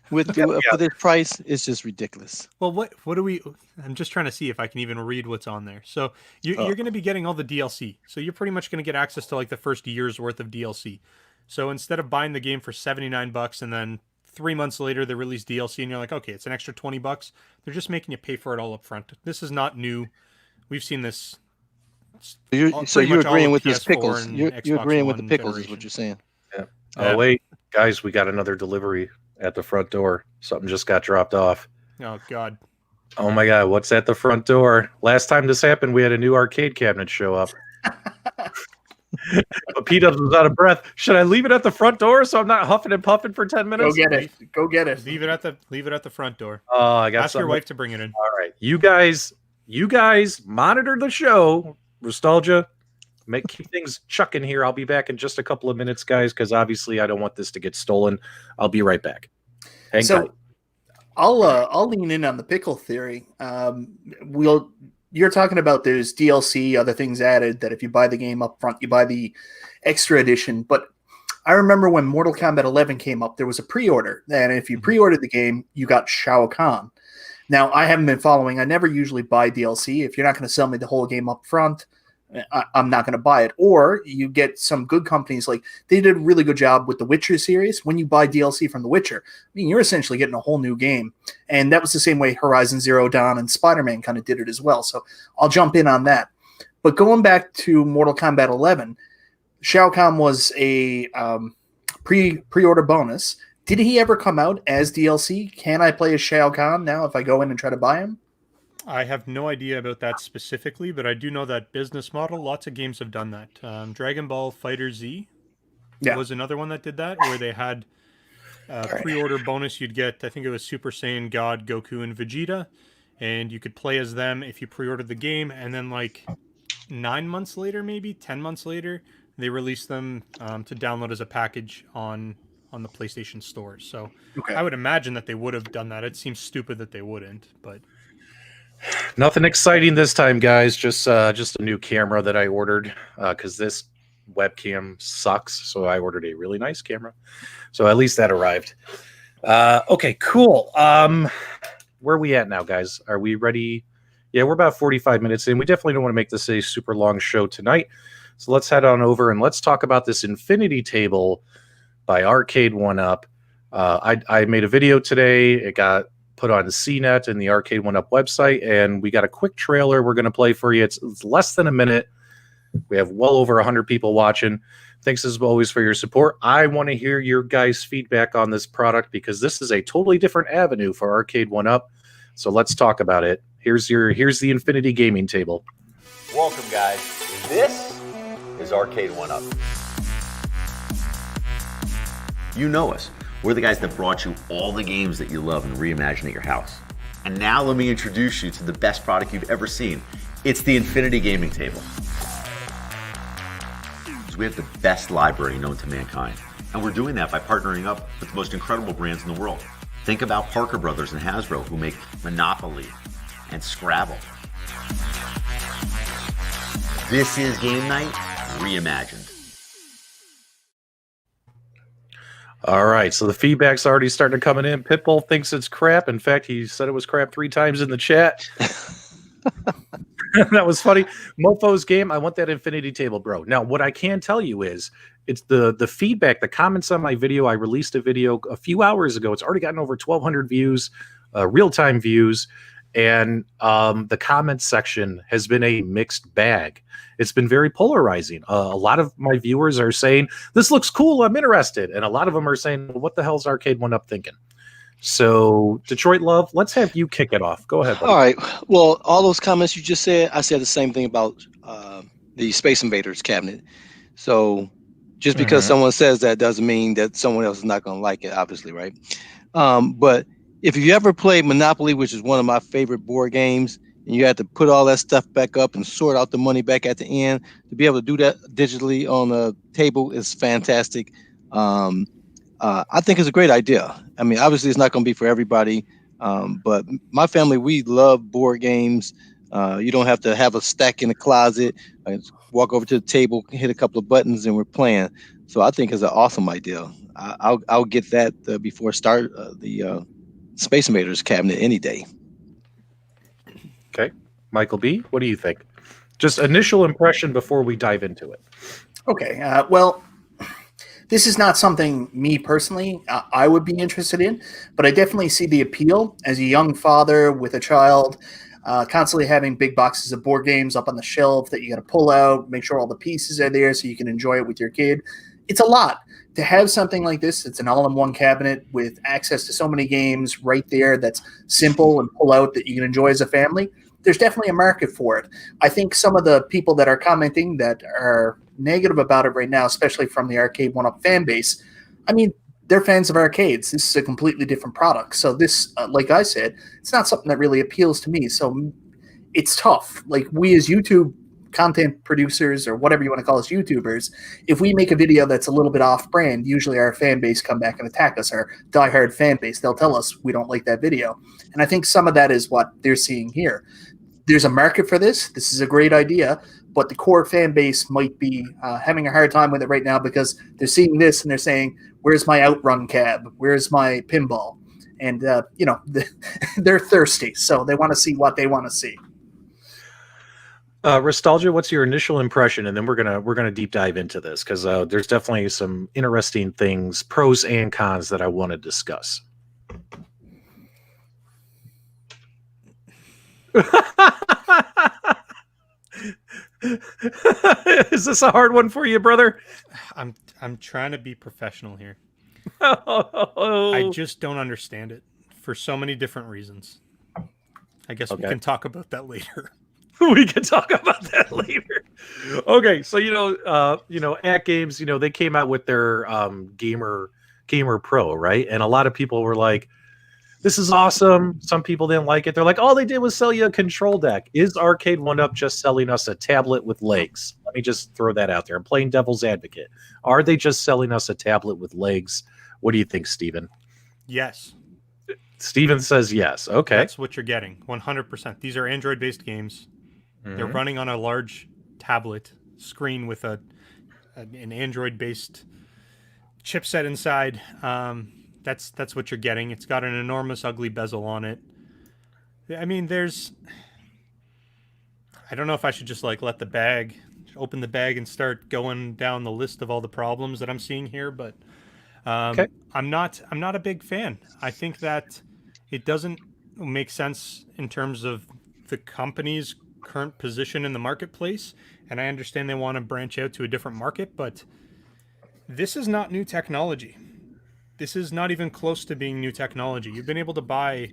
for this price, it's just ridiculous. Well, what do we? I'm just trying to see if I can even read what's on there. So you're going to be getting all the DLC. So you're pretty much going to get access to like the first year's worth of DLC. So instead of buying the game for $79 and then 3 months later they release DLC and you're like, okay, it's an extra $20, they're just making you pay for it all up front. This is not new. We've seen this. So you're agreeing with these pickles. You're agreeing with the pickles is what you're saying. Yeah. Oh, wait, guys, we got another delivery at the front door. Something just got dropped off. Oh, God. Oh, my God. What's at the front door? Last time this happened, we had a new arcade cabinet show up. But P-Dubs was out of breath. Should I leave it at the front door so I'm not huffing and puffing for 10 minutes? Go get it. Leave it at the front door. Oh, I got Ask your wife to bring it in. All right. You guys monitor the show. Nostalgia. Keep things chucking here. I'll be back in just a couple of minutes, guys, because obviously I don't want this to get stolen. I'll be right back. Hang tight. I'll lean in on the pickle theory. You're talking about there's DLC, other things added, that if you buy the game up front, you buy the extra edition. But I remember when Mortal Kombat 11 came up, there was a pre-order. And if you pre-ordered the game, you got Shao Kahn. Now, I haven't been following. I never usually buy DLC. If you're not going to sell me the whole game up front, I'm not going to buy it. Or you get some good companies, like they did a really good job with the Witcher series. When you buy DLC from the Witcher, I mean, you're essentially getting a whole new game. And that was the same way Horizon Zero Dawn and Spider-Man kind of did it as well. So I'll jump in on that. But going back to Mortal Kombat 11, Shao Kahn was a pre-order bonus. Did he ever come out as DLC? Can I play as Shao Kahn now if I go in and try to buy him? I have no idea about that specifically, but I do know that business model. Lots of games have done that. Dragon Ball Fighter Z was another one that did that, where they had pre-order bonus. You'd get, I think it was Super Saiyan God, Goku, and Vegeta, and you could play as them if you pre-ordered the game. And then like 9 months later, maybe 10 months later, they released them to download as a package on the PlayStation Store. So I would imagine that they would have done that. It seems stupid that they wouldn't, but. Nothing exciting this time, guys. Just a new camera that I ordered because this webcam sucks. So I ordered a really nice camera. So at least that arrived. Okay, cool. Where are we at now, guys? Are we ready? Yeah, we're about 45 minutes in. We definitely don't want to make this a super long show tonight. So let's head on over and let's talk about this infinity table by Arcade1Up. I made a video today. It got put on CNET and the Arcade1Up website, and we got a quick trailer we're going to play for you. It's less than a minute. We have well over 100 people watching. Thanks as always for your support. I want to hear your guys' feedback on this product because this is a totally different avenue for Arcade1Up. So let's talk about it. Here's the Infinity Gaming Table. Welcome, guys. This is Arcade1Up. You know us. We're the guys that brought you all the games that you love and reimagine at your house. And now let me introduce you to the best product you've ever seen. It's the Infinity Gaming Table. We have the best library known to mankind. And we're doing that by partnering up with the most incredible brands in the world. Think about Parker Brothers and Hasbro, who make Monopoly and Scrabble. This is game night reimagined. All right, so the feedback's already starting to come in. Pitbull thinks it's crap. In fact, he said it was crap 3 times in the chat. That was funny. Mofo's game, I want that infinity table, bro. Now, what I can tell you is it's the feedback, the comments on my video. I released a video a few hours ago. It's already gotten over 1,200 views, real-time views, and the comments section has been a mixed bag. It's been very polarizing. A lot of my viewers are saying, this looks cool, I'm interested. And a lot of them are saying, well, what the hell's Arcade1Up thinking? So, Detroit Love, let's have you kick it off. Go ahead, buddy. All right. Well, all those comments you just said, I said the same thing about the Space Invaders cabinet. So just because someone says that doesn't mean that someone else is not going to like it, obviously, right? But if you ever played Monopoly, which is one of my favorite board games, and you had to put all that stuff back up and sort out the money back at the end, to be able to do that digitally on a table is fantastic. I think it's a great idea. I mean, obviously, it's not going to be for everybody, but my family, we love board games. You don't have to have a stack in the closet. Walk over to the table, hit a couple of buttons, and we're playing. So I think it's an awesome idea. I'll get that before start the Space Invaders cabinet any day. Okay. Michael B., what do you think? Just initial impression before we dive into it. Okay. Well, this is not something me personally I would be interested in, but I definitely see the appeal as a young father with a child, constantly having big boxes of board games up on the shelf that you got to pull out, make sure all the pieces are there so you can enjoy it with your kid. It's a lot to have something like this. It's an all-in-one cabinet with access to so many games right there that's simple and pull out that you can enjoy as a family. There's definitely a market for it. I think some of the people that are commenting that are negative about it right now, especially from the Arcade1Up fan base, I mean, they're fans of arcades. This is a completely different product. So this, like I said, it's not something that really appeals to me. So it's tough. Like we as YouTube content producers or whatever you want to call us YouTubers, if we make a video that's a little bit off brand, usually our fan base come back and attack us, our diehard fan base. They'll tell us we don't like that video. And I think some of that is what they're seeing here. There's a market for this. This is a great idea, but the core fan base might be having a hard time with it right now because they're seeing this and they're saying, where's my outrun cab? Where's my pinball? And, they're thirsty, so they want to see what they want to see. Nostalgia, what's your initial impression? And then we're gonna deep dive into this because there's definitely some interesting things, pros and cons that I want to discuss. Is this a hard one for you, brother? I'm trying to be professional here. I just don't understand it for so many different reasons. I guess we can talk about that later. We can talk about that later. Okay, so at games, they came out with their Gamer Pro, right? And a lot of people were like, this is awesome. Some people didn't like it. They're like, all they did was sell you a control deck. Is Arcade1Up just selling us a tablet with legs? Let me just throw that out there. I'm playing devil's advocate. Are they just selling us a tablet with legs? What do you think, Steven? Yes. Steven says yes. Okay. That's what you're getting. 100%. These are Android-based games. Mm-hmm. They're running on a large tablet screen with an Android-based chipset inside. That's what you're getting. It's got an enormous, ugly bezel on it. I mean, I don't know if I should just open the bag and start going down the list of all the problems that I'm seeing here, but okay. I'm not a big fan. I think that it doesn't make sense in terms of the company's current position in the marketplace, and I understand they want to branch out to a different market, but this is not new technology. This is not even close to being new technology. You've been able to buy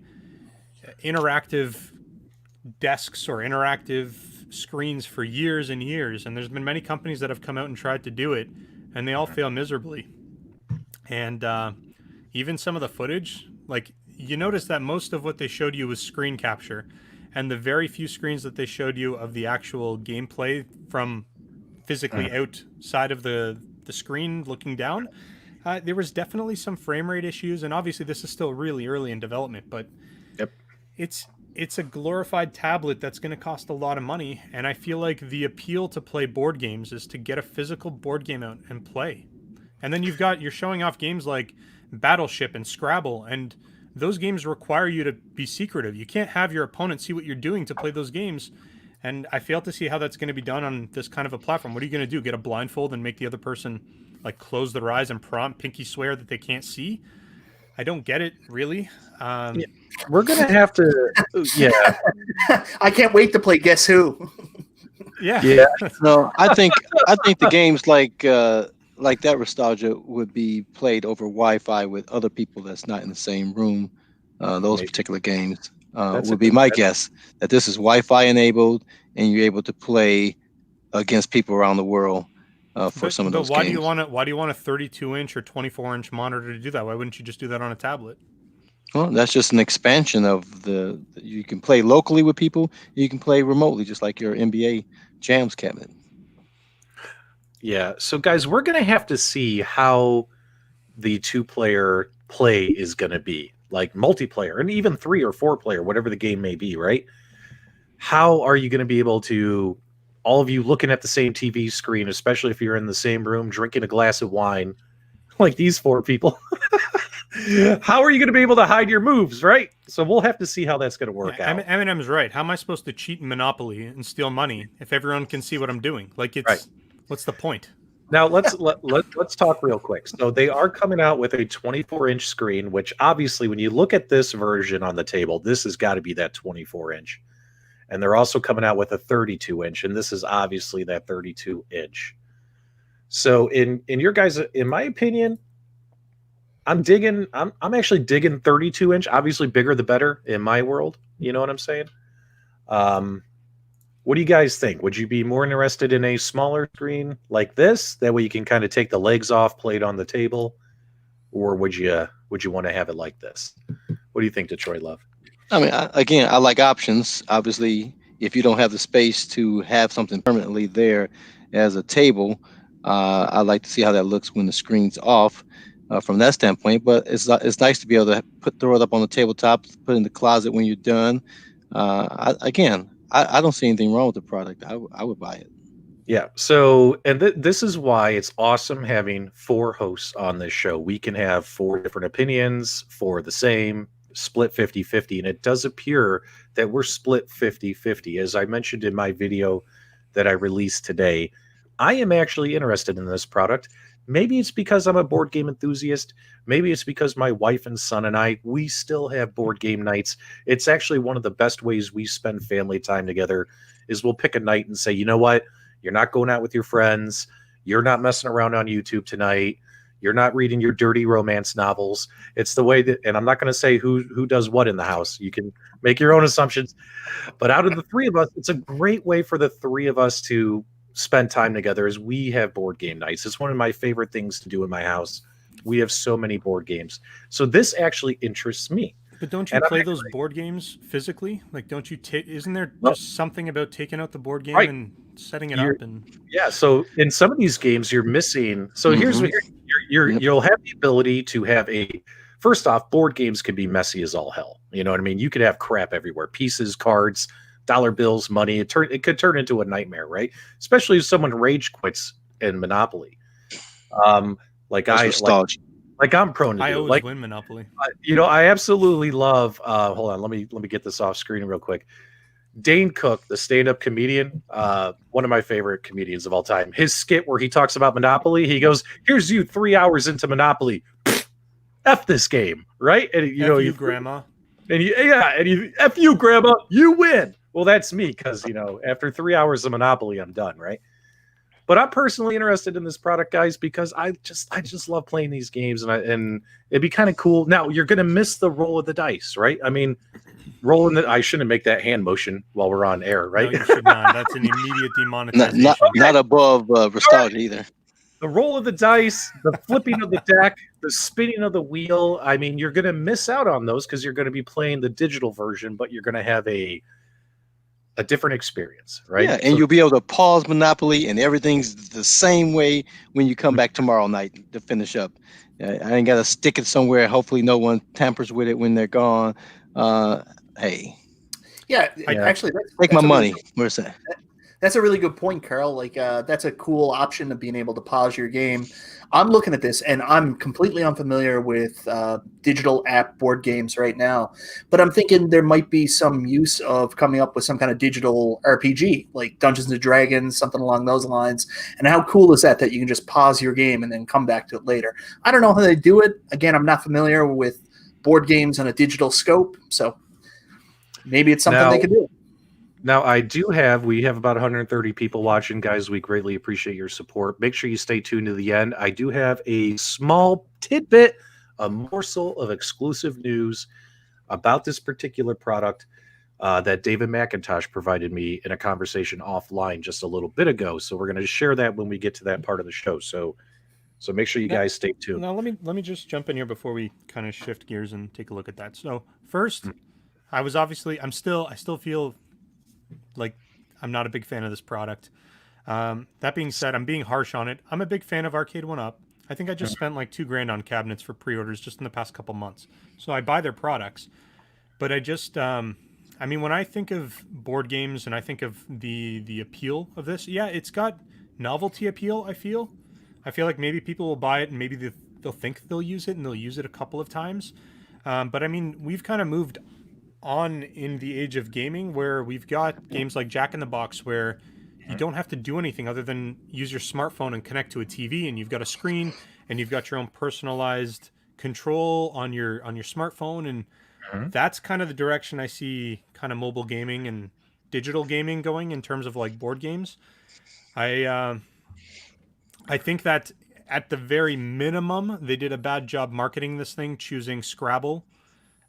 interactive desks or interactive screens for years and years, and there's been many companies that have come out and tried to do it, and they all fail miserably. And even some of the footage, you notice that most of what they showed you was screen capture, and the very few screens that they showed you of the actual gameplay from physically outside of the screen looking down, there was definitely some frame rate issues, and obviously this is still really early in development, but it's a glorified tablet that's going to cost a lot of money, and I feel like the appeal to play board games is to get a physical board game out and play. And then you're showing off games like Battleship and Scrabble, and those games require you to be secretive. You can't have your opponent see what you're doing to play those games. And I fail to see how that's going to be done on this kind of a platform. What are you going to do? Get a blindfold and make the other person like close their eyes and pinky swear that they can't see? I don't get it, really. We're gonna have to. Yeah, I can't wait to play Guess Who. Yeah. No, I think the games like that Nostalgia would be played over Wi-Fi with other people that's not in the same room. Those particular games would be my guess, that this is Wi-Fi enabled and you're able to play against people around the world for some of those why games. Do you want why do you want a 32-inch or 24-inch monitor to do that? Why wouldn't you just do that on a tablet? Well, that's just an expansion of you can play locally with people, you can play remotely, just like your NBA Jams cabinet. Yeah. So, guys, we're going to have to see how the 2-player play is going to be, like multiplayer, and even 3 or 4-player, whatever the game may be, right? How are you going to be able to, all of you looking at the same TV screen, especially if you're in the same room drinking a glass of wine, like these 4 people? How are you going to be able to hide your moves, right? So we'll have to see how that's going to work out. Eminem's right. How am I supposed to cheat in Monopoly and steal money if everyone can see what I'm doing? Like, it's right. What's the point? Now let's talk real quick. So they are coming out with a 24-inch screen, which obviously, when you look at this version on the table, this has got to be that 24-inch. And they're also coming out with a 32-inch, and this is obviously that 32-inch. So in your guys, in my opinion, I'm actually digging 32-inch. Obviously, bigger the better in my world. You know what I'm saying? What do you guys think? Would you be more interested in a smaller screen like this? That way you can kind of take the legs off, play it on the table, or would you want to have it like this? What do you think, Detroit Love? I mean, I like options. Obviously, if you don't have the space to have something permanently there as a table, I like to see how that looks when the screen's off. From that standpoint, but it's nice to be able to throw it up on the tabletop, put it in the closet when you're done. I don't see anything wrong with the product. I would buy it. Yeah. So, and this is why it's awesome having 4 hosts on this show. We can have 4 different opinions for the same, split 50-50, and it does appear that we're split 50-50. As I mentioned in my video that I released today, I am actually interested in this product. Maybe it's because I'm a board game enthusiast. Maybe it's because my wife and son and I, we still have board game nights. It's actually one of the best ways we spend family time together is we'll pick a night and say, you know what? You're not going out with your friends. You're not messing around on YouTube tonight. You're not reading your dirty romance novels. It's the way that, and I'm not going to say who does what in the house. You can make your own assumptions. But out of the 3 of us, it's a great way for the 3 of us to spend time together as we have board game nights. It's one of my favorite things to do in my house. We have so many board games. So this actually interests me. But don't you play those board games physically? Like, don't you isn't there just something about taking out the board game and setting it up? And yeah, so in some of these games you're missing. So here's what you'll have the ability to have first off, board games can be messy as all hell. You know what I mean? You could have crap everywhere. Pieces, cards, dollar bills, money. It could turn into a nightmare, right? Especially if someone rage quits in Monopoly. Like I'm prone to I do. always win Monopoly. I absolutely love. Hold on, let me get this off screen real quick. Dane Cook, the stand-up comedian, one of my favorite comedians of all time. His skit where he talks about Monopoly, he goes, "Here's you 3 hours into Monopoly, F this game," right? And you grandma, and F you, grandma, you win. Well, that's me because, after 3 hours of Monopoly, I'm done, right? But I'm personally interested in this product, guys, because I just love playing these games, and it'd be kind of cool. Now, you're going to miss the roll of the dice, right? I mean, I shouldn't make that hand motion while we're on air, right? No, you should not. That's an immediate demonetization. Not above Nostalgia either. The roll of the dice, the flipping of the deck, the spinning of the wheel. I mean, you're going to miss out on those because you're going to be playing the digital version, but you're going to have a different experience, right? Yeah, and you'll be able to pause Monopoly and everything's the same way when you come back tomorrow night to finish up. I ain't got to stick it somewhere. Hopefully no one tampers with it when they're gone. Hey. Yeah, actually, take my money. Where's that? That's a really good point, Carl. Like, that's a cool option of being able to pause your game. I'm looking at this, and I'm completely unfamiliar with digital app board games right now. But I'm thinking there might be some use of coming up with some kind of digital RPG, like Dungeons and Dragons, something along those lines. And how cool is that you can just pause your game and then come back to it later? I don't know how they do it. Again, I'm not familiar with board games on a digital scope, so maybe it's something they could do. Now, we have about 130 people watching, guys. We greatly appreciate your support. Make sure you stay tuned to the end. I do have a small tidbit, a morsel of exclusive news about this particular product that David McIntosh provided me in a conversation offline just a little bit ago. So we're going to share that when we get to that part of the show. So make sure you guys stay tuned. Now, let me just jump in here before we kind of shift gears and take a look at that. So first, I still feel like I'm not a big fan of this product. That being said, I'm being harsh on it. I'm a big fan of Arcade1Up. I think I just spent like $2,000 on cabinets for pre-orders just in the past couple months. So I buy their products, but I just, when I think of board games and I think of the appeal of this, yeah, it's got novelty appeal. I feel like maybe people will buy it and maybe they'll think they'll use it and they'll use it a couple of times. But we've kind of moved on in the age of gaming where we've got games like Jack in the Box where you don't have to do anything other than use your smartphone and connect to a TV, and you've got a screen and you've got your own personalized control on your smartphone, and that's kind of the direction I see kind of mobile gaming and digital gaming going in terms of like board games. I think that at the very minimum they did a bad job marketing this thing, choosing Scrabble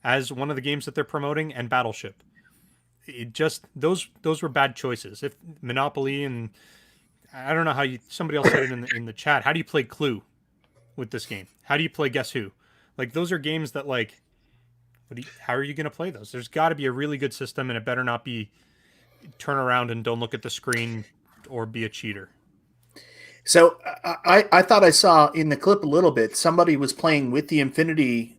as one of the games that they're promoting, and Battleship. It just those were bad choices. If Monopoly, and I don't know how somebody else said it in the chat. How do you play Clue with this game? How do you play Guess Who? Like, those are games that, like, how are you going to play those? There's got to be a really good system, and it better not be turn around and don't look at the screen or be a cheater. So I thought I saw in the clip a little bit somebody was playing with the Infinity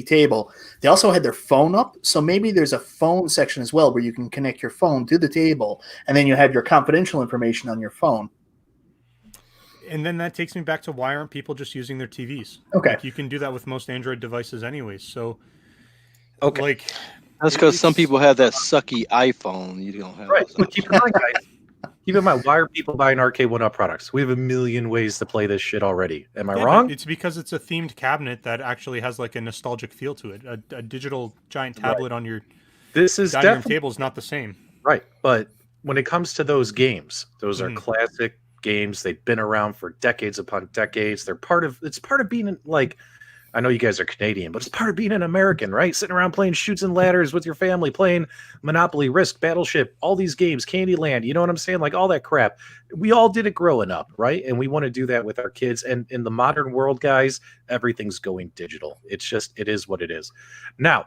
table. They also had their phone up, so maybe there's a phone section as well where you can connect your phone to the table, and then you have your confidential information on your phone. And then that takes me back to, why aren't people just using their TVs? Okay, like, you can do that with most Android devices anyways. So, okay, like, that's because some people have that sucky iPhone. You don't have right. But keep in mind, guys. Keep in mind, why are people buying Arcade1Up products? We have a million ways to play this shit already. Am I wrong? It's because it's a themed cabinet that actually has like a nostalgic feel to it. A digital giant tablet on your dining room table is not the same. Right. But when it comes to those games, those are classic games. They've been around for decades upon decades. It's part of being like, I know you guys are Canadian, but it's part of being an American, right? Sitting around playing Chutes and Ladders with your family, playing Monopoly, Risk, Battleship, all these games, Candyland, you know what I'm saying? Like, all that crap. We all did it growing up, right? And we want to do that with our kids. And in the modern world, guys, everything's going digital. It is what it is. Now,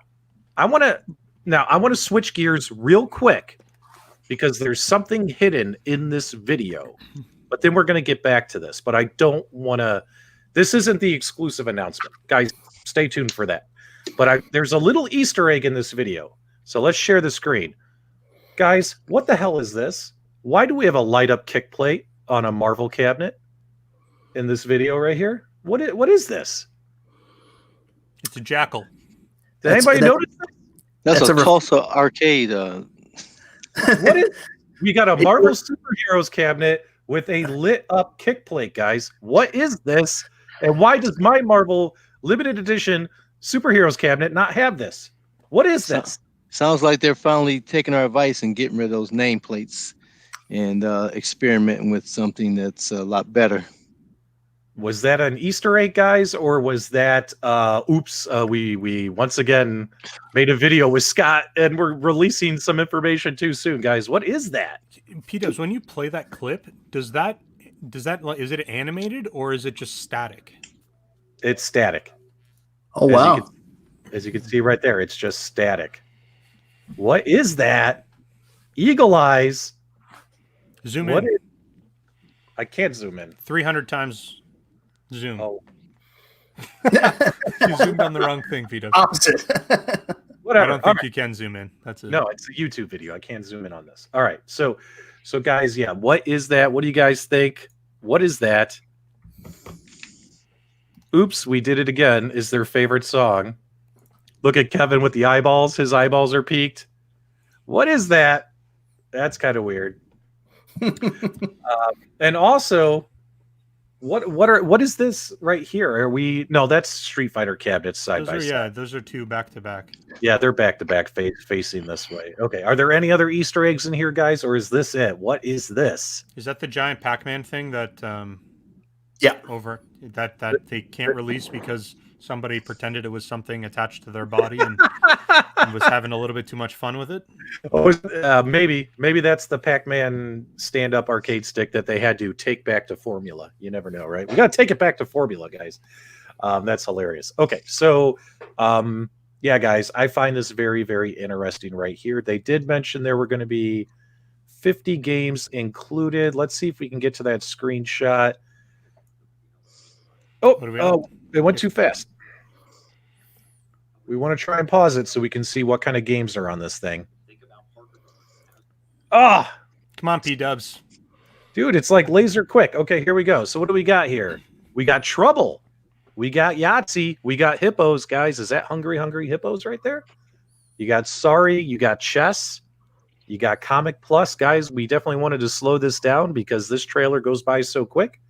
I want to switch gears real quick because there's something hidden in this video. But then we're going to get back to this. But I don't want to... This isn't the exclusive announcement. Guys, stay tuned for that. But there's a little Easter egg in this video. So let's share the screen. Guys, what the hell is this? Why do we have a light-up kick plate on a Marvel cabinet in this video right here? What is this? It's a jackal. Did anybody notice that? That's a Tulsa arcade. We got a Marvel Superheroes cabinet with a lit-up kick plate, guys. What is this? And why does my Marvel limited edition Superheroes cabinet not have this? What is this? Sounds like they're finally taking our advice and getting rid of those nameplates and experimenting with something that's a lot better. Was that an Easter egg, guys, or was that we once again made a video with Scott and we're releasing some information too soon, guys? What is that? P-Dubs, when you play that clip, is it animated or is it just static? It's static. Oh, wow. As you can see right there, it's just static. What is that? Eagle eyes. Zoom in. I can't zoom in. 300 times zoom. Oh. You zoomed on the wrong thing, P-Dubs. Opposite. Whatever. I don't think you can zoom in. That's it. No, it's a YouTube video. I can't zoom in on this. All right. So So, guys, yeah, what is that? What do you guys think? What is that? Oops, we did it again. Is their favorite song. Look at Kevin with the eyeballs. His eyeballs are peaked. What is that? That's kind of weird. And also, what is this right here? Are we? No, that's Street Fighter cabinets side by side. Yeah, those are two back to back. Yeah, they're back to back, facing this way. Okay, are there any other Easter eggs in here, guys, or is this it? What is this? Is that the giant Pac-Man thing that? Yeah. Over that they can't release because somebody pretended it was something attached to their body and was having a little bit too much fun with it. Oh, maybe that's the Pac-Man stand-up arcade stick that they had to take back to Formula. You never know, right? We got to take it back to Formula, guys. That's hilarious. Okay, so yeah, guys, I find this very, very interesting right here. They did mention there were going to be 50 games included. Let's see if we can get to that screenshot. Oh, it went too fast. We want to try and pause it so we can see what kind of games are on this thing. Ah, come on, P-dubs. Dude, it's like laser quick. Okay, here we go. So what do we got here? We got Trouble. We got Yahtzee. We got Hippos, guys. Is that Hungry Hippos right there? You got Sorry. You got Chess. You got Comic Plus. Guys, we definitely wanted to slow this down because this trailer goes by so quick.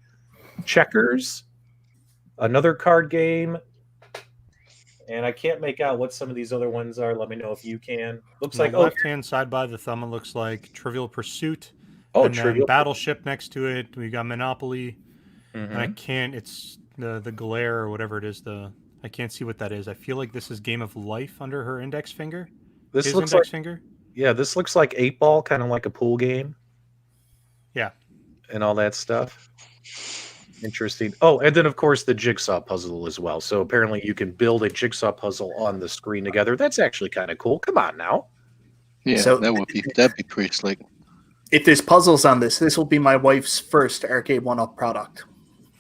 Checkers. Another card game, and I can't make out what some of these other ones are. Let me know if you can. Looks like left-hand side by the thumb, it looks like Trivial Pursuit. Oh, and Trivial then Battleship next to it. We got Monopoly. Mm-hmm. And I can't. It's the glare or whatever it is. I can't see what that is. I feel like this is Game of Life under her index finger. This looks index like finger. Yeah, this looks like 8-Ball, kind of like a pool game. Yeah, and all that stuff. Interesting. Oh, and then of course the jigsaw puzzle as well. So apparently you can build a jigsaw puzzle on the screen together. That's actually kind of cool. Come on now. Yeah, So- that'd be pretty slick. If there's puzzles on this will be my wife's first Arcade1Up product.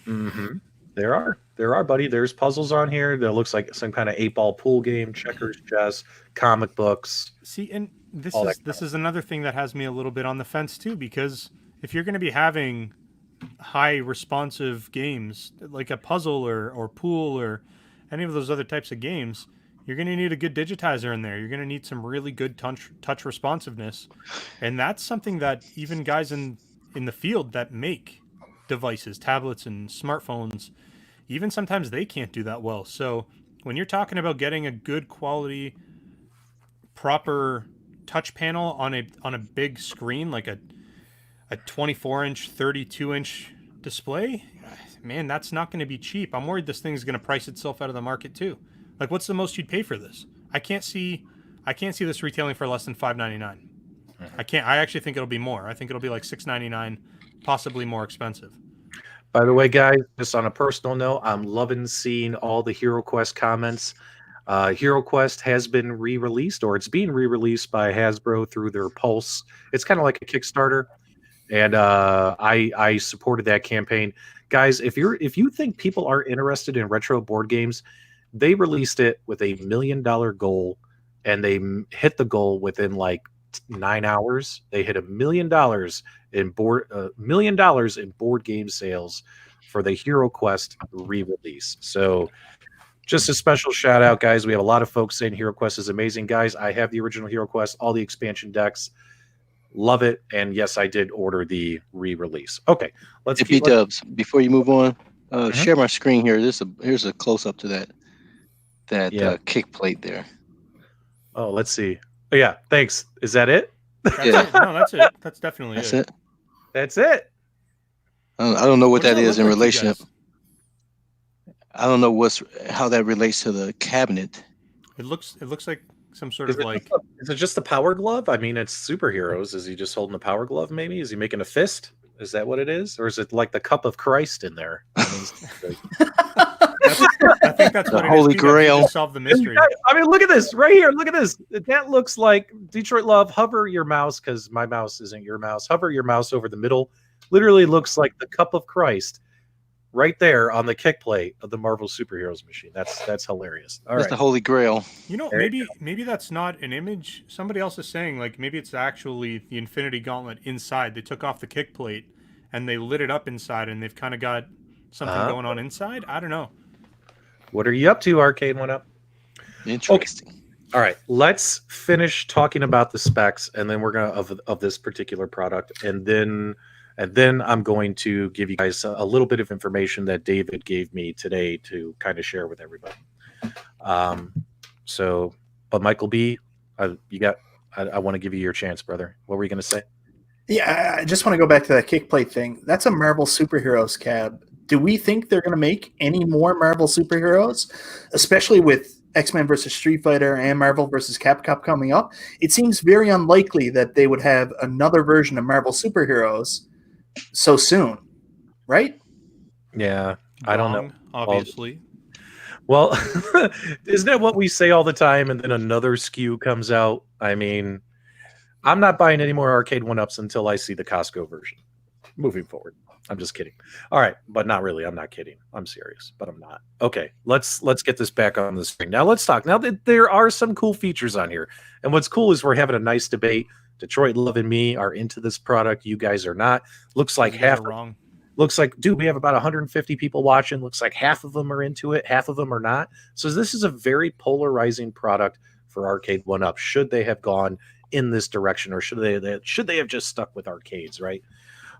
Mm-hmm. There are, buddy. There's puzzles on here. There looks like some kind of 8-Ball pool game, checkers, chess, comic books. See, and this all is another thing that has me a little bit on the fence too, because if you're going to be having high responsive games like a puzzle or pool or any of those other types of games, you're going to need a good digitizer in there. You're going to need some really good touch responsiveness, and that's something that even guys in the field that make devices, tablets and smartphones, even sometimes they can't do that well. So when you're talking about getting a good quality proper touch panel on a big screen like a 24-inch, 32-inch display, man, that's not going to be cheap. I'm worried this thing's going to price itself out of the market too. Like, what's the most you'd pay for this? I can't see this retailing for less than $5.99. I actually think it'll be more. I think it'll be like $6.99, possibly more expensive. By the way, guys, just on a personal note, I'm loving seeing all the Hero Quest comments. Hero Quest has been re-released, or it's being re-released by Hasbro through their Pulse. It's kind of like a Kickstarter. And I supported that campaign, guys. If you think people are interested in retro board games, they released it with $1 million goal, and they hit the goal within like 9 hours. They hit $1 million in board game sales for the Hero Quest re-release. So, just a special shout out, guys. We have a lot of folks saying Hero Quest is amazing, guys. I have the original Hero Quest, all the expansion decks. Love it, and yes, I did order the re-release. Okay, let's keep Dubs. Before you move on, share my screen here. Here's a close up to that kick plate there. Oh, let's see. Oh, yeah, thanks. Is that it? That's it. No, that's it. That's definitely it. That's it. I don't know what that is in look like, relation. I don't know how that relates to the cabinet. It looks like some sort Is of like. Is it just the power glove? I mean, it's superheroes. Is he just holding the power glove? Maybe is he making a fist? Is that what it is, or is it like the cup of Christ in there? I think that's what the it Holy is. Grail. Solve the mystery. I mean, look at this right here. Look at this. That looks like Detroit Love. Hover your mouse, because my mouse isn't your mouse. Hover your mouse over the middle. Literally looks like the cup of Christ. right there on the kick plate of the Marvel Superheroes machine. That's hilarious. All That's right. the holy grail. You know, There you maybe that's not an image. Somebody else is saying like maybe it's actually the Infinity Gauntlet inside. They took off the kick plate and they lit it up inside, and they've kind of got something going on inside. I don't know. What are you up to, Arcade1Up? Interesting. Okay. All right, let's finish talking about the specs, and then we're gonna of this particular product, and then I'm going to give you guys a little bit of information that David gave me today to kind of share with everybody. But Michael B, I want to give you your chance, brother. What were you going to say? Yeah, I just want to go back to that kick plate thing. That's a Marvel Superheroes cab. Do we think they're going to make any more Marvel Superheroes, especially with X-Men versus Street Fighter and Marvel versus Capcom coming up? It seems very unlikely that they would have another version of Marvel Superheroes so soon, right? Yeah, I don't know. Obviously. Well, isn't that what we say all the time? And then another SKU comes out. I mean, I'm not buying any more Arcade1Ups until I see the Costco version. Moving forward, I'm just kidding. All right, but not really. I'm not kidding. I'm serious, but I'm not. Okay, let's get this back on the screen. Now let's talk. Now that there are some cool features on here, and what's cool is we're having a nice debate. Detroit Love and me are into this product. You guys are not. Looks like half wrong. Looks like, dude, we have about 150 people watching. Looks like half of them are into it, half of them are not. So this is a very polarizing product for Arcade1Up. Should they have gone in this direction, or should they have just stuck with arcades, right?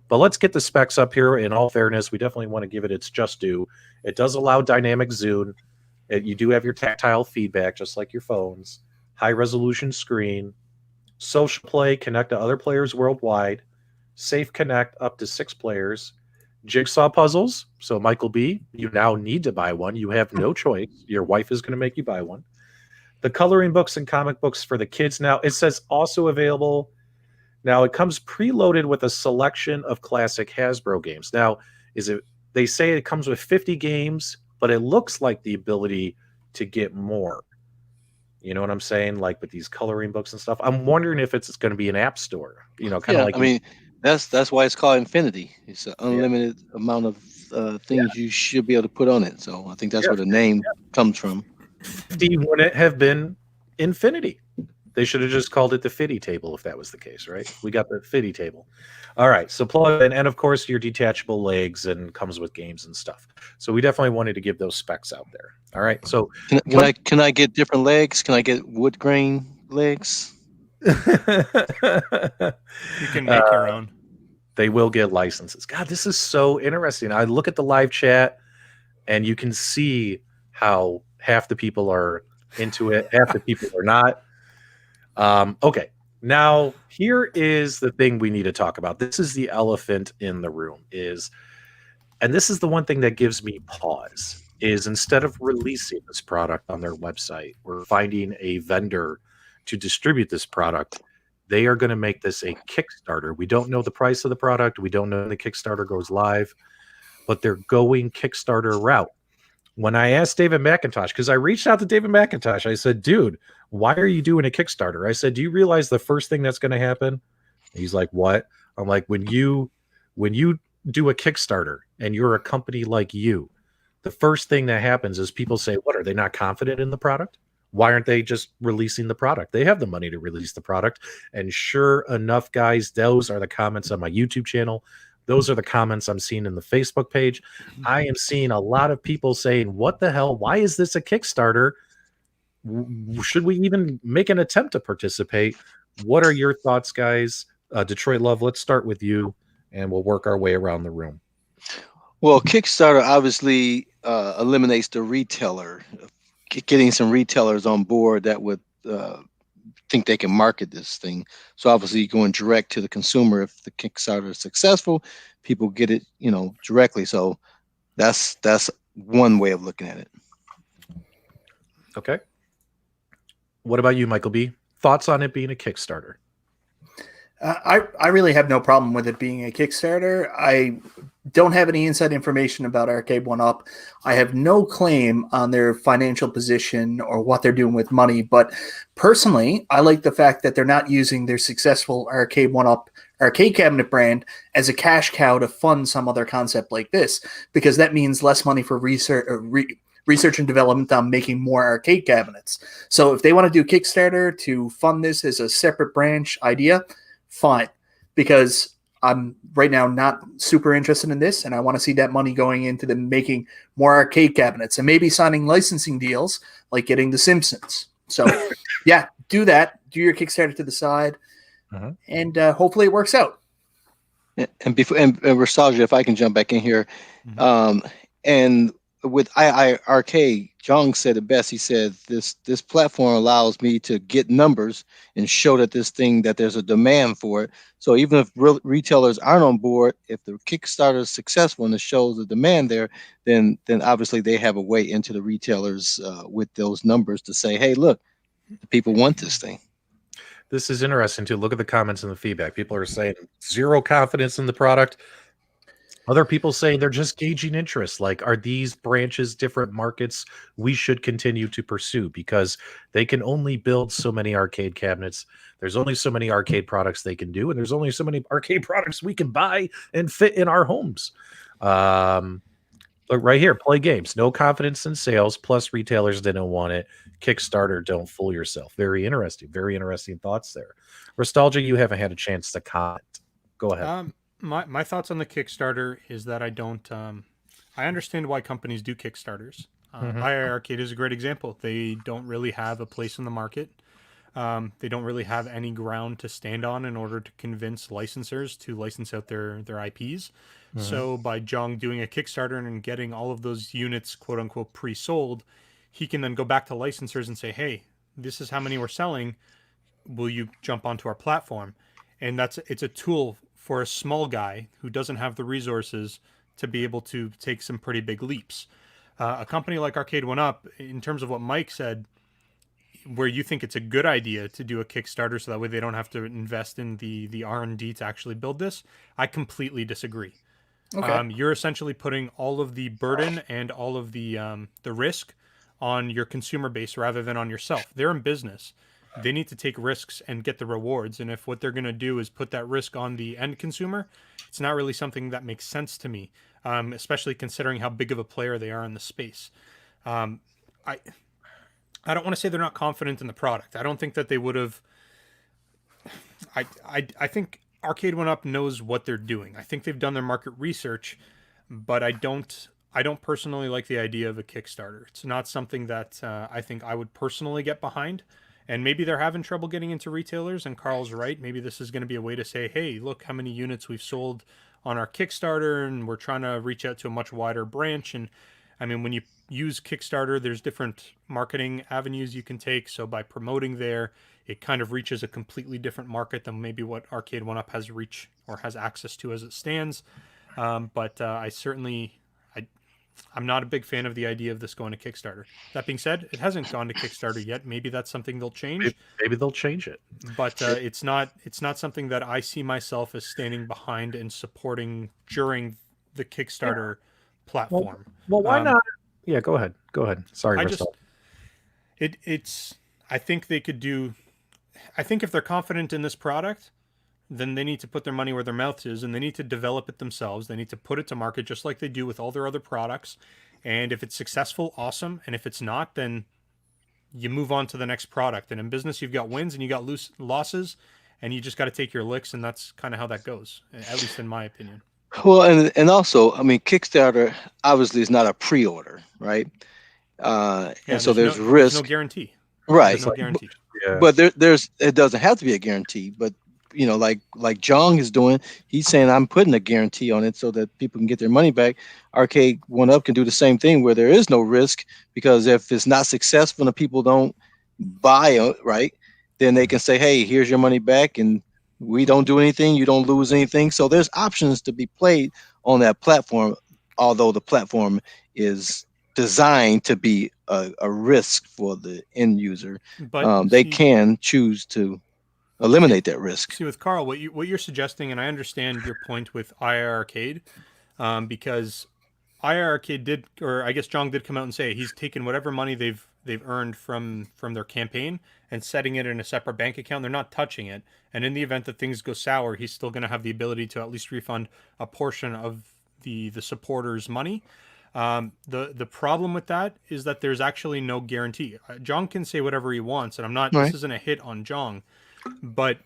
But let's get the specs up here. In all fairness, we definitely want to give it its just due. It does allow dynamic zoom. You do have your tactile feedback, just like your phones. High resolution screen. Social play, connect to other players worldwide. Safe connect up to 6 players. Jigsaw puzzles. So Michael B, you now need to buy one. You have no choice. Your wife is going to make you buy one. The coloring books and comic books for the kids. Now it says also available. Now it comes preloaded with a selection of classic Hasbro games. Now they say it comes with 50 games, but it looks like the ability to get more. You know what I'm saying? Like with these coloring books and stuff. I'm wondering if it's going to be an app store, kind of like, I mean, that's why it's called Infinity. It's an unlimited amount of things you should be able to put on it. So I think that's where the name comes from. 50 wouldn't have been Infinity. They should have just called it the Fitty table if that was the case, right? We got the Fitty table. All right, so plug in, and of course your detachable legs, and comes with games and stuff. So we definitely wanted to give those specs out there. All right, so can I get different legs? Can I get wood grain legs? You can make your own. They will get licenses. God, this is so interesting. I look at the live chat, and you can see how half the people are into it, half the people are not. Okay, now here is the thing we need to talk about. This is the elephant in the room, and this is the one thing that gives me pause, is instead of releasing this product on their website or finding a vendor to distribute this product, they are going to make this a Kickstarter. We don't know the price of the product. We don't know when the Kickstarter goes live, but they're going Kickstarter route. When I asked David McIntosh, because I reached out to David McIntosh, I said, dude, why are you doing a Kickstarter? I said, do you realize the first thing that's going to happen? He's like, what? I'm like, when you do a Kickstarter and you're a company like you, the first thing that happens is people say, what, are they not confident in the product? Why aren't they just releasing the product? They have the money to release the product. And sure enough, guys, those are the comments on my YouTube channel. Those are the comments I'm seeing in the Facebook page. I am seeing a lot of people saying, what the hell? Why is this a Kickstarter? Should we even make an attempt to participate? What are your thoughts, guys? Detroit Love, let's start with you, and we'll work our way around the room. Well, Kickstarter obviously eliminates the retailer. Getting some retailers on board that would think they can market this thing. So obviously going direct to the consumer. If the Kickstarter is successful, people get it, directly. So that's one way of looking at it. Okay. What about you, Michael B? Thoughts on it being a Kickstarter? I really have no problem with it being a Kickstarter. I don't have any inside information about Arcade1Up. I have no claim on their financial position or what they're doing with money. But personally, I like the fact that they're not using their successful Arcade1Up arcade cabinet brand as a cash cow to fund some other concept like this, because that means less money for research and development on making more arcade cabinets. So if they want to do Kickstarter to fund this as a separate branch idea, fine, because I'm right now not super interested in this, and I want to see that money going into them making more arcade cabinets and maybe signing licensing deals like getting The Simpsons. So, yeah, do that. Do your Kickstarter to the side, and hopefully it works out. And before and Nostalgia, if I can jump back in here, and with II Arcade, Jong said it best. He said this platform allows me to get numbers and show that there's a demand for it. So even if retailers aren't on board, if the Kickstarter is successful and it shows the demand there, then obviously they have a way into the retailers with those numbers to say, hey, look, the people want this thing. This is interesting too. Look at the comments and the feedback. People are saying zero confidence in the product. Other people saying they're just gauging interest. Like, are these branches different markets we should continue to pursue? Because they can only build so many arcade cabinets. There's only so many arcade products they can do, and there's only so many arcade products we can buy and fit in our homes. Look right here, play games. No confidence in sales, plus retailers didn't want it. Kickstarter, don't fool yourself. Very interesting. Very interesting thoughts there. Nostalgia, you haven't had a chance to comment. Go ahead. My thoughts on the Kickstarter is that I don't. I understand why companies do Kickstarters. II Arcade is a great example. They don't really have a place in the market. They don't really have any ground to stand on in order to convince licensors to license out their IPs. So by Jong doing a Kickstarter and getting all of those units, quote unquote, pre-sold, he can then go back to licensors and say, hey, this is how many we're selling. Will you jump onto our platform? And it's a tool for a small guy who doesn't have the resources to be able to take some pretty big leaps. A company like Arcade1Up, in terms of what Mike said, where you think it's a good idea to do a Kickstarter so that way they don't have to invest in the R&D to actually build this, I completely disagree. Okay. You're essentially putting all of the burden and all of the risk on your consumer base rather than on yourself. They're in business. They need to take risks and get the rewards. And if what they're going to do is put that risk on the end consumer, it's not really something that makes sense to me, especially considering how big of a player they are in the space. I don't want to say they're not confident in the product. I don't think that they would have. I think Arcade1Up knows what they're doing. I think they've done their market research, but I don't personally like the idea of a Kickstarter. It's not something that I think I would personally get behind. And maybe they're having trouble getting into retailers, and Carl's right. Maybe this is going to be a way to say, hey, look how many units we've sold on our Kickstarter, and we're trying to reach out to a much wider branch. And I mean, when you use Kickstarter, there's different marketing avenues you can take. So by promoting there, it kind of reaches a completely different market than maybe what Arcade1Up has reach or has access to as it stands. But I'm not a big fan of the idea of this going to Kickstarter. That being said, it hasn't gone to Kickstarter yet. Maybe that's something they'll change. Maybe they'll change it. But it's not something that I see myself as standing behind and supporting during the Kickstarter platform. Well, why not? Yeah, go ahead. Sorry, I think they could do. I think if they're confident in this product, then they need to put their money where their mouth is, and they need to develop it themselves. They need to put it to market just like they do with all their other products. And if it's successful, awesome. And if it's not, then you move on to the next product. And in business, you've got wins and you got losses, and you just got to take your licks. And that's kind of how that goes, at least in my opinion. Well, and also, I mean, Kickstarter obviously is not a pre-order, right? And so there's risk. There's no guarantee. Right. There's no guarantee. Yeah. But it doesn't have to be a guarantee. But you know, like Jong is doing, he's saying I'm putting a guarantee on it so that people can get their money back. Arcade1Up can do the same thing where there is no risk, because if it's not successful and the people don't buy it, right, then they can say, hey, here's your money back, and we don't do anything, you don't lose anything. So there's options to be played on that platform, although the platform is designed to be a risk for the end user. But they can choose to eliminate that risk. See, with Carl, what you're suggesting, and I understand your point with IR Arcade, because IR Arcade did, or I guess Jong did come out and say he's taken whatever money they've earned from their campaign and setting it in a separate bank account. They're not touching it. And in the event that things go sour, he's still going to have the ability to at least refund a portion of the supporters' money. The problem with that is that there's actually no guarantee. Jong can say whatever he wants, and I'm not. Right. This isn't a hit on Jong, but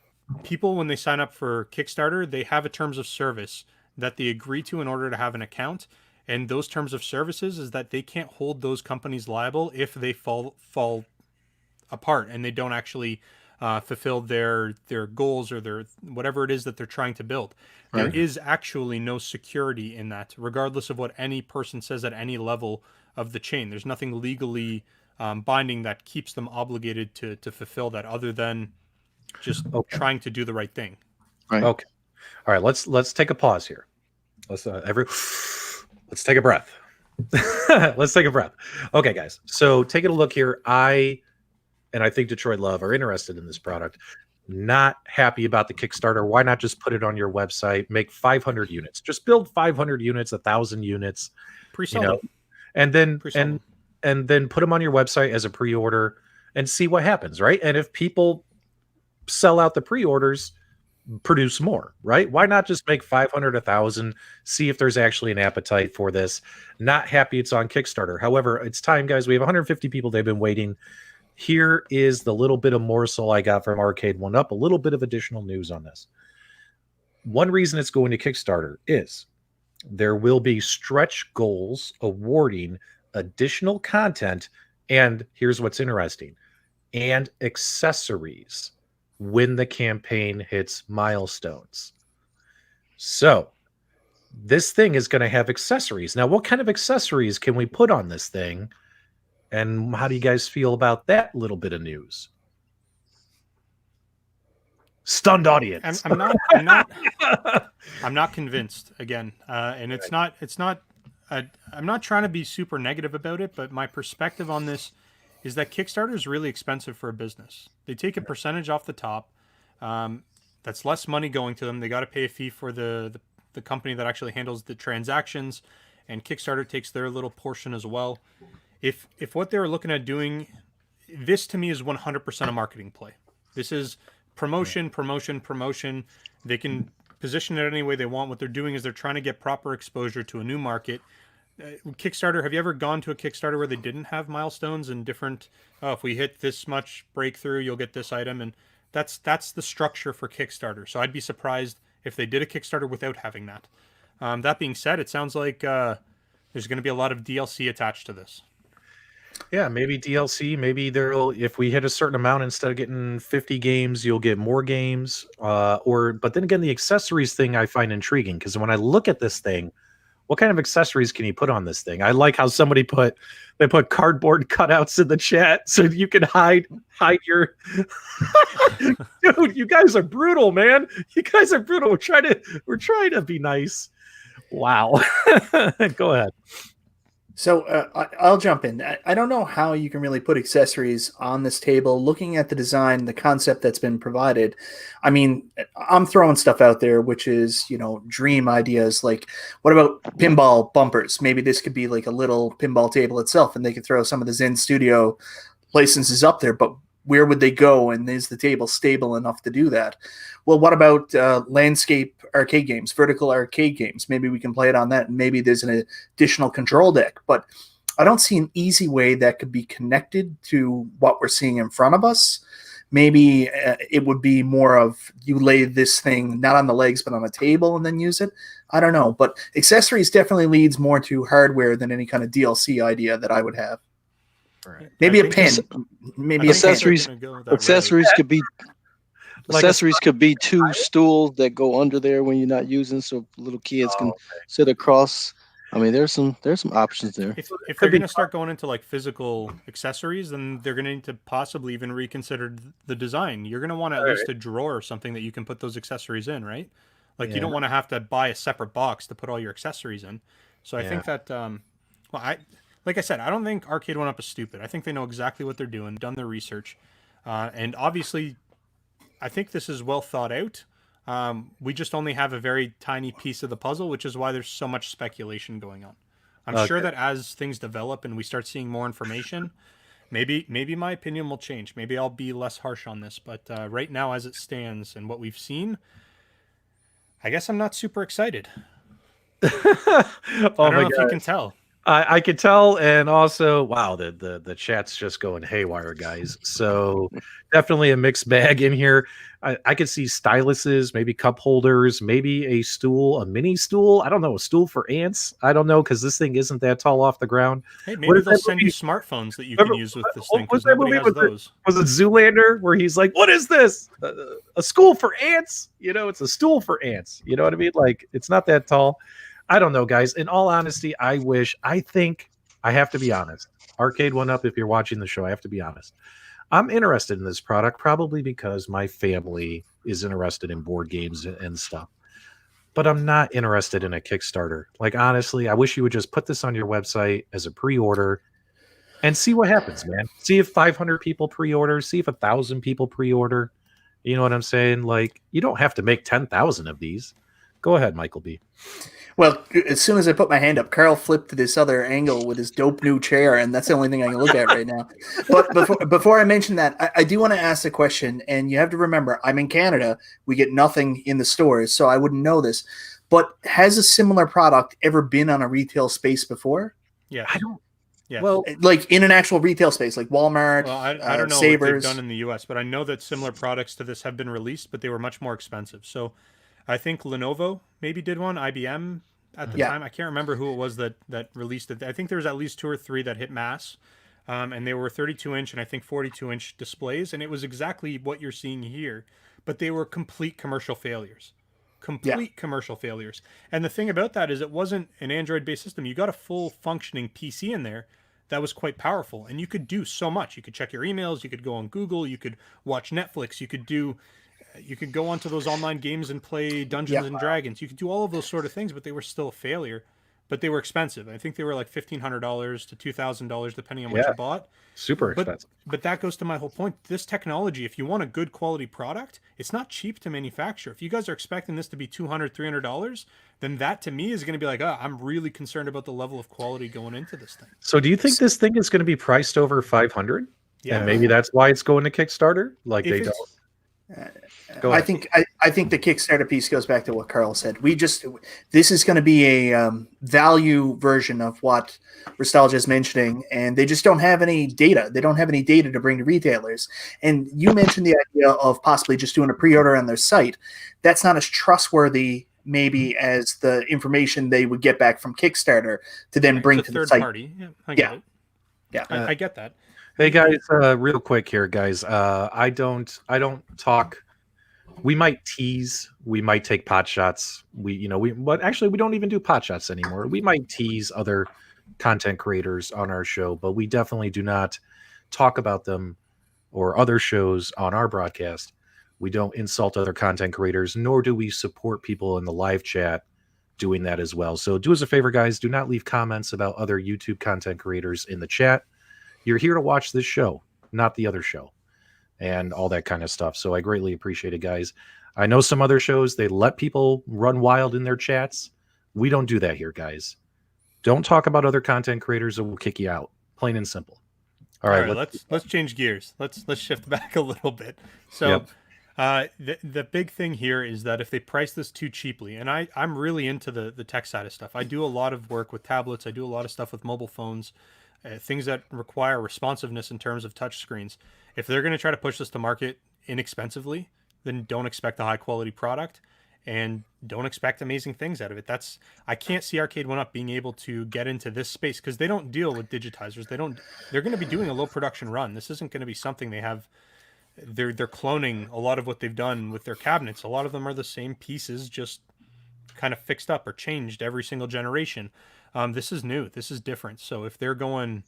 people, when they sign up for Kickstarter, they have a terms of service that they agree to in order to have an account. And those terms of services is that they can't hold those companies liable if they fall apart and they don't actually fulfill their goals or their whatever it is that they're trying to build. There is actually no security in that, regardless of what any person says at any level of the chain. There's nothing legally binding that keeps them obligated to fulfill that, other than just trying to do the right thing. Right. Okay. All right. Let's take a pause here. Let's let's take a breath. Let's take a breath. Okay, guys. So taking a look here, I think Detroit Love are interested in this product. Not happy about the Kickstarter. Why not just put it on your website? Make 500 units. Just build 500 units, 1,000 units. Pre-sell and then Pre-sell and then put them on your website as a pre-order and see what happens, right? And if people sell out the pre-orders, produce more, right? Why not just make 500, 1,000, see if there's actually an appetite for this? Not happy it's on Kickstarter. However, it's time, guys. We have 150 people. They've been waiting. Here is the little bit of morsel I got from Arcade1Up, a little bit of additional news on this. One reason it's going to Kickstarter is there will be stretch goals awarding additional content, and here's what's interesting, and accessories when the campaign hits milestones. So this thing is going to have accessories. Now, what kind of accessories can we put on this thing? And how do you guys feel about that little bit of news? Stunned audience. I'm not convinced again. And it's not, I'm not trying to be super negative about it, but my perspective on this is that Kickstarter is really expensive for a business. They take a percentage off the top. That's less money going to them. They got to pay a fee for the company that actually handles the transactions, and Kickstarter takes their little portion as well. If what they're looking at doing, this to me is 100% a marketing play. This is promotion. They can position it any way they want. What they're doing is they're trying to get proper exposure to a new market. Kickstarter, have you ever gone to a Kickstarter where they didn't have milestones and different, if we hit this much breakthrough, you'll get this item? And that's the structure for Kickstarter. So I'd be surprised if they did a Kickstarter without having that. That being said, it sounds like there's going to be a lot of DLC attached to this. Yeah, maybe DLC. Maybe if we hit a certain amount, instead of getting 50 games, you'll get more games. But then again, the accessories thing I find intriguing, because when I look at this thing, what kind of accessories can you put on this thing? I like how somebody put cardboard cutouts in the chat so you can hide your dude. You guys are brutal, man. You guys are brutal. We're trying to be nice. Wow. Go ahead. So I'll jump in. I don't know how you can really put accessories on this table. Looking at the design, the concept that's been provided, I mean, I'm throwing stuff out there, which is, dream ideas. Like, what about pinball bumpers? Maybe this could be like a little pinball table itself, and they could throw some of the Zen Studio licenses up there. But where would they go? And is the table stable enough to do that? Well, what about landscape arcade games, vertical arcade games? Maybe we can play it on that, and maybe there's an additional control deck. But I don't see an easy way that could be connected to what we're seeing in front of us. Maybe it would be more of you lay this thing not on the legs but on a table and then use it. I don't know. But accessories definitely leads more to hardware than any kind of DLC idea that I would have. Right. Maybe a pen. Maybe accessories. Accessories could be. Like Accessories could be two stools that go under there when you're not using, so little kids can sit across. I mean, there's some options there. If they're going to start going into like physical accessories, then they're going to need to possibly even reconsider the design. You're going to want at least a drawer or something that you can put those accessories in, right? Like you don't want to have to buy a separate box to put all your accessories in. So I think that, like I said, I don't think Arcade1Up is stupid. I think they know exactly what they're doing, done their research, and obviously, I think this is well thought out. We just only have a very tiny piece of the puzzle, which is why there's so much speculation going on. I'm sure that as things develop and we start seeing more information, Maybe my opinion will change. Maybe I'll be less harsh on this. But right now, as it stands and what we've seen, I guess I'm not super excited. I don't know if you can tell. I could tell, and also, wow, the chat's just going haywire, guys. So definitely a mixed bag in here. I could see styluses, maybe cup holders, maybe a stool, a mini stool. I don't know, a stool for ants. I don't know, because this thing isn't that tall off the ground. Hey, maybe they'll send you smartphones that you can use with this thing, because nobody has those. Was it Zoolander, where he's like, what is this? A school for ants? You know, it's a stool for ants. You know what I mean? Like, it's not that tall. I don't know, guys. In all honesty, I think I have to be honest. Arcade1Up, if you're watching the show, I have to be honest. I'm interested in this product probably because my family is interested in board games and stuff. But I'm not interested in a Kickstarter. Like, honestly, I wish you would just put this on your website as a pre-order and see what happens, man. See if 500 people pre-order, see if 1,000 people pre-order. You know what I'm saying? Like, you don't have to make 10,000 of these. Go ahead, Michael B. Well, as soon as I put my hand up, Carl flipped to this other angle with his dope new chair, and that's the only thing I can look at right now. But before I mention that, I do want to ask a question, and you have to remember, I'm in Canada. We get nothing in the stores, so I wouldn't know this. But has a similar product ever been on a retail space before? Yeah. I don't. Yeah. Well, like in an actual retail space, like Walmart, well, I don't know Sabres. what they've done in the U.S., but I know that similar products to this have been released, but they were much more expensive. So I think Lenovo maybe did one, IBM at the time. I can't remember who it was that released it. I think there was at least 2 or 3 that hit mass, and they were 32-inch and I think 42-inch displays, and it was exactly what you're seeing here, but they were complete commercial failures. Commercial failures. And the thing about that is it wasn't an Android-based system. You got a full functioning PC in there that was quite powerful, and you could do so much. You could check your emails, you could go on Google, you could watch Netflix, you could go onto those online games and play Dungeons and Dragons. You could do all of those sort of things, but they were still a failure. But they were expensive. I think they were like $1,500 to $2,000, depending on what you bought. Super expensive. But that goes to my whole point. This technology, if you want a good quality product, it's not cheap to manufacture. If you guys are expecting this to be $200, $300, then that to me is going to be like, I'm really concerned about the level of quality going into this thing. So do you think this thing is going to be priced over 500? Yeah. And maybe that's why it's going to Kickstarter? Like, they don't. I think the Kickstarter piece goes back to what Carl said. This is going to be a value version of what Nostalgia is mentioning, and they just don't have any data. They don't have any data to bring to retailers. And you mentioned the idea of possibly just doing a pre-order on their site. That's not as trustworthy, maybe, as the information they would get back from Kickstarter to then bring to the site. Party. Yeah, I get it. Yeah, I get that. Hey guys, real quick here, guys. I don't talk. We might tease. We might take pot shots. But actually, we don't even do pot shots anymore. We might tease other content creators on our show, but we definitely do not talk about them or other shows on our broadcast. We don't insult other content creators, nor do we support people in the live chat doing that as well. So do us a favor, guys. Do not leave comments about other YouTube content creators in the chat. You're here to watch this show, not the other show, and all that kind of stuff. So I greatly appreciate it, guys. I know some other shows, they let people run wild in their chats. We don't do that here, guys. Don't talk about other content creators or we'll kick you out. Plain and simple. All right, let's change gears. Let's shift back a little bit. So the big thing here is that if they price this too cheaply, and I'm really into the tech side of stuff. I do a lot of work with tablets. I do a lot of stuff with mobile phones. Things that require responsiveness in terms of touch screens. If they're going to try to push this to market inexpensively, then don't expect a high quality product and don't expect amazing things out of it. I can't see Arcade1Up being able to get into this space because they don't deal with digitizers. They're going to be doing a low production run. This isn't going to be something they have. They're cloning a lot of what they've done with their cabinets. A lot of them are the same pieces, just kind of fixed up or changed every single generation. This is new. This is different. So if they're going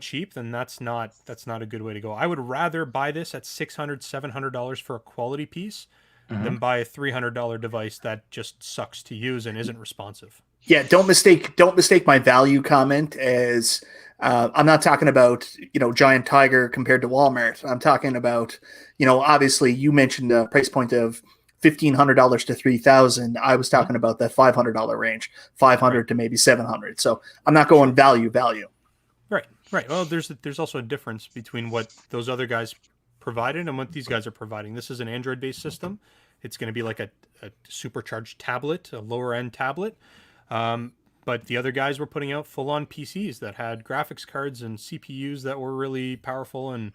cheap, then that's not a good way to go. I would rather buy this at $600, $700 for a quality piece than buy a $300 device that just sucks to use and isn't responsive. Yeah, don't mistake my value comment as I'm not talking about Giant Tiger compared to Walmart. I'm talking about obviously you mentioned a price point of $1,500 to $3,000. I was talking about that $500 range, $500 to maybe $700. So I'm not going value. Right. Right. Well, there's also a difference between what those other guys provided and what these guys are providing. This is an Android-based system. It's going to be like a supercharged tablet, a lower-end tablet. But the other guys were putting out full-on PCs that had graphics cards and CPUs that were really powerful, and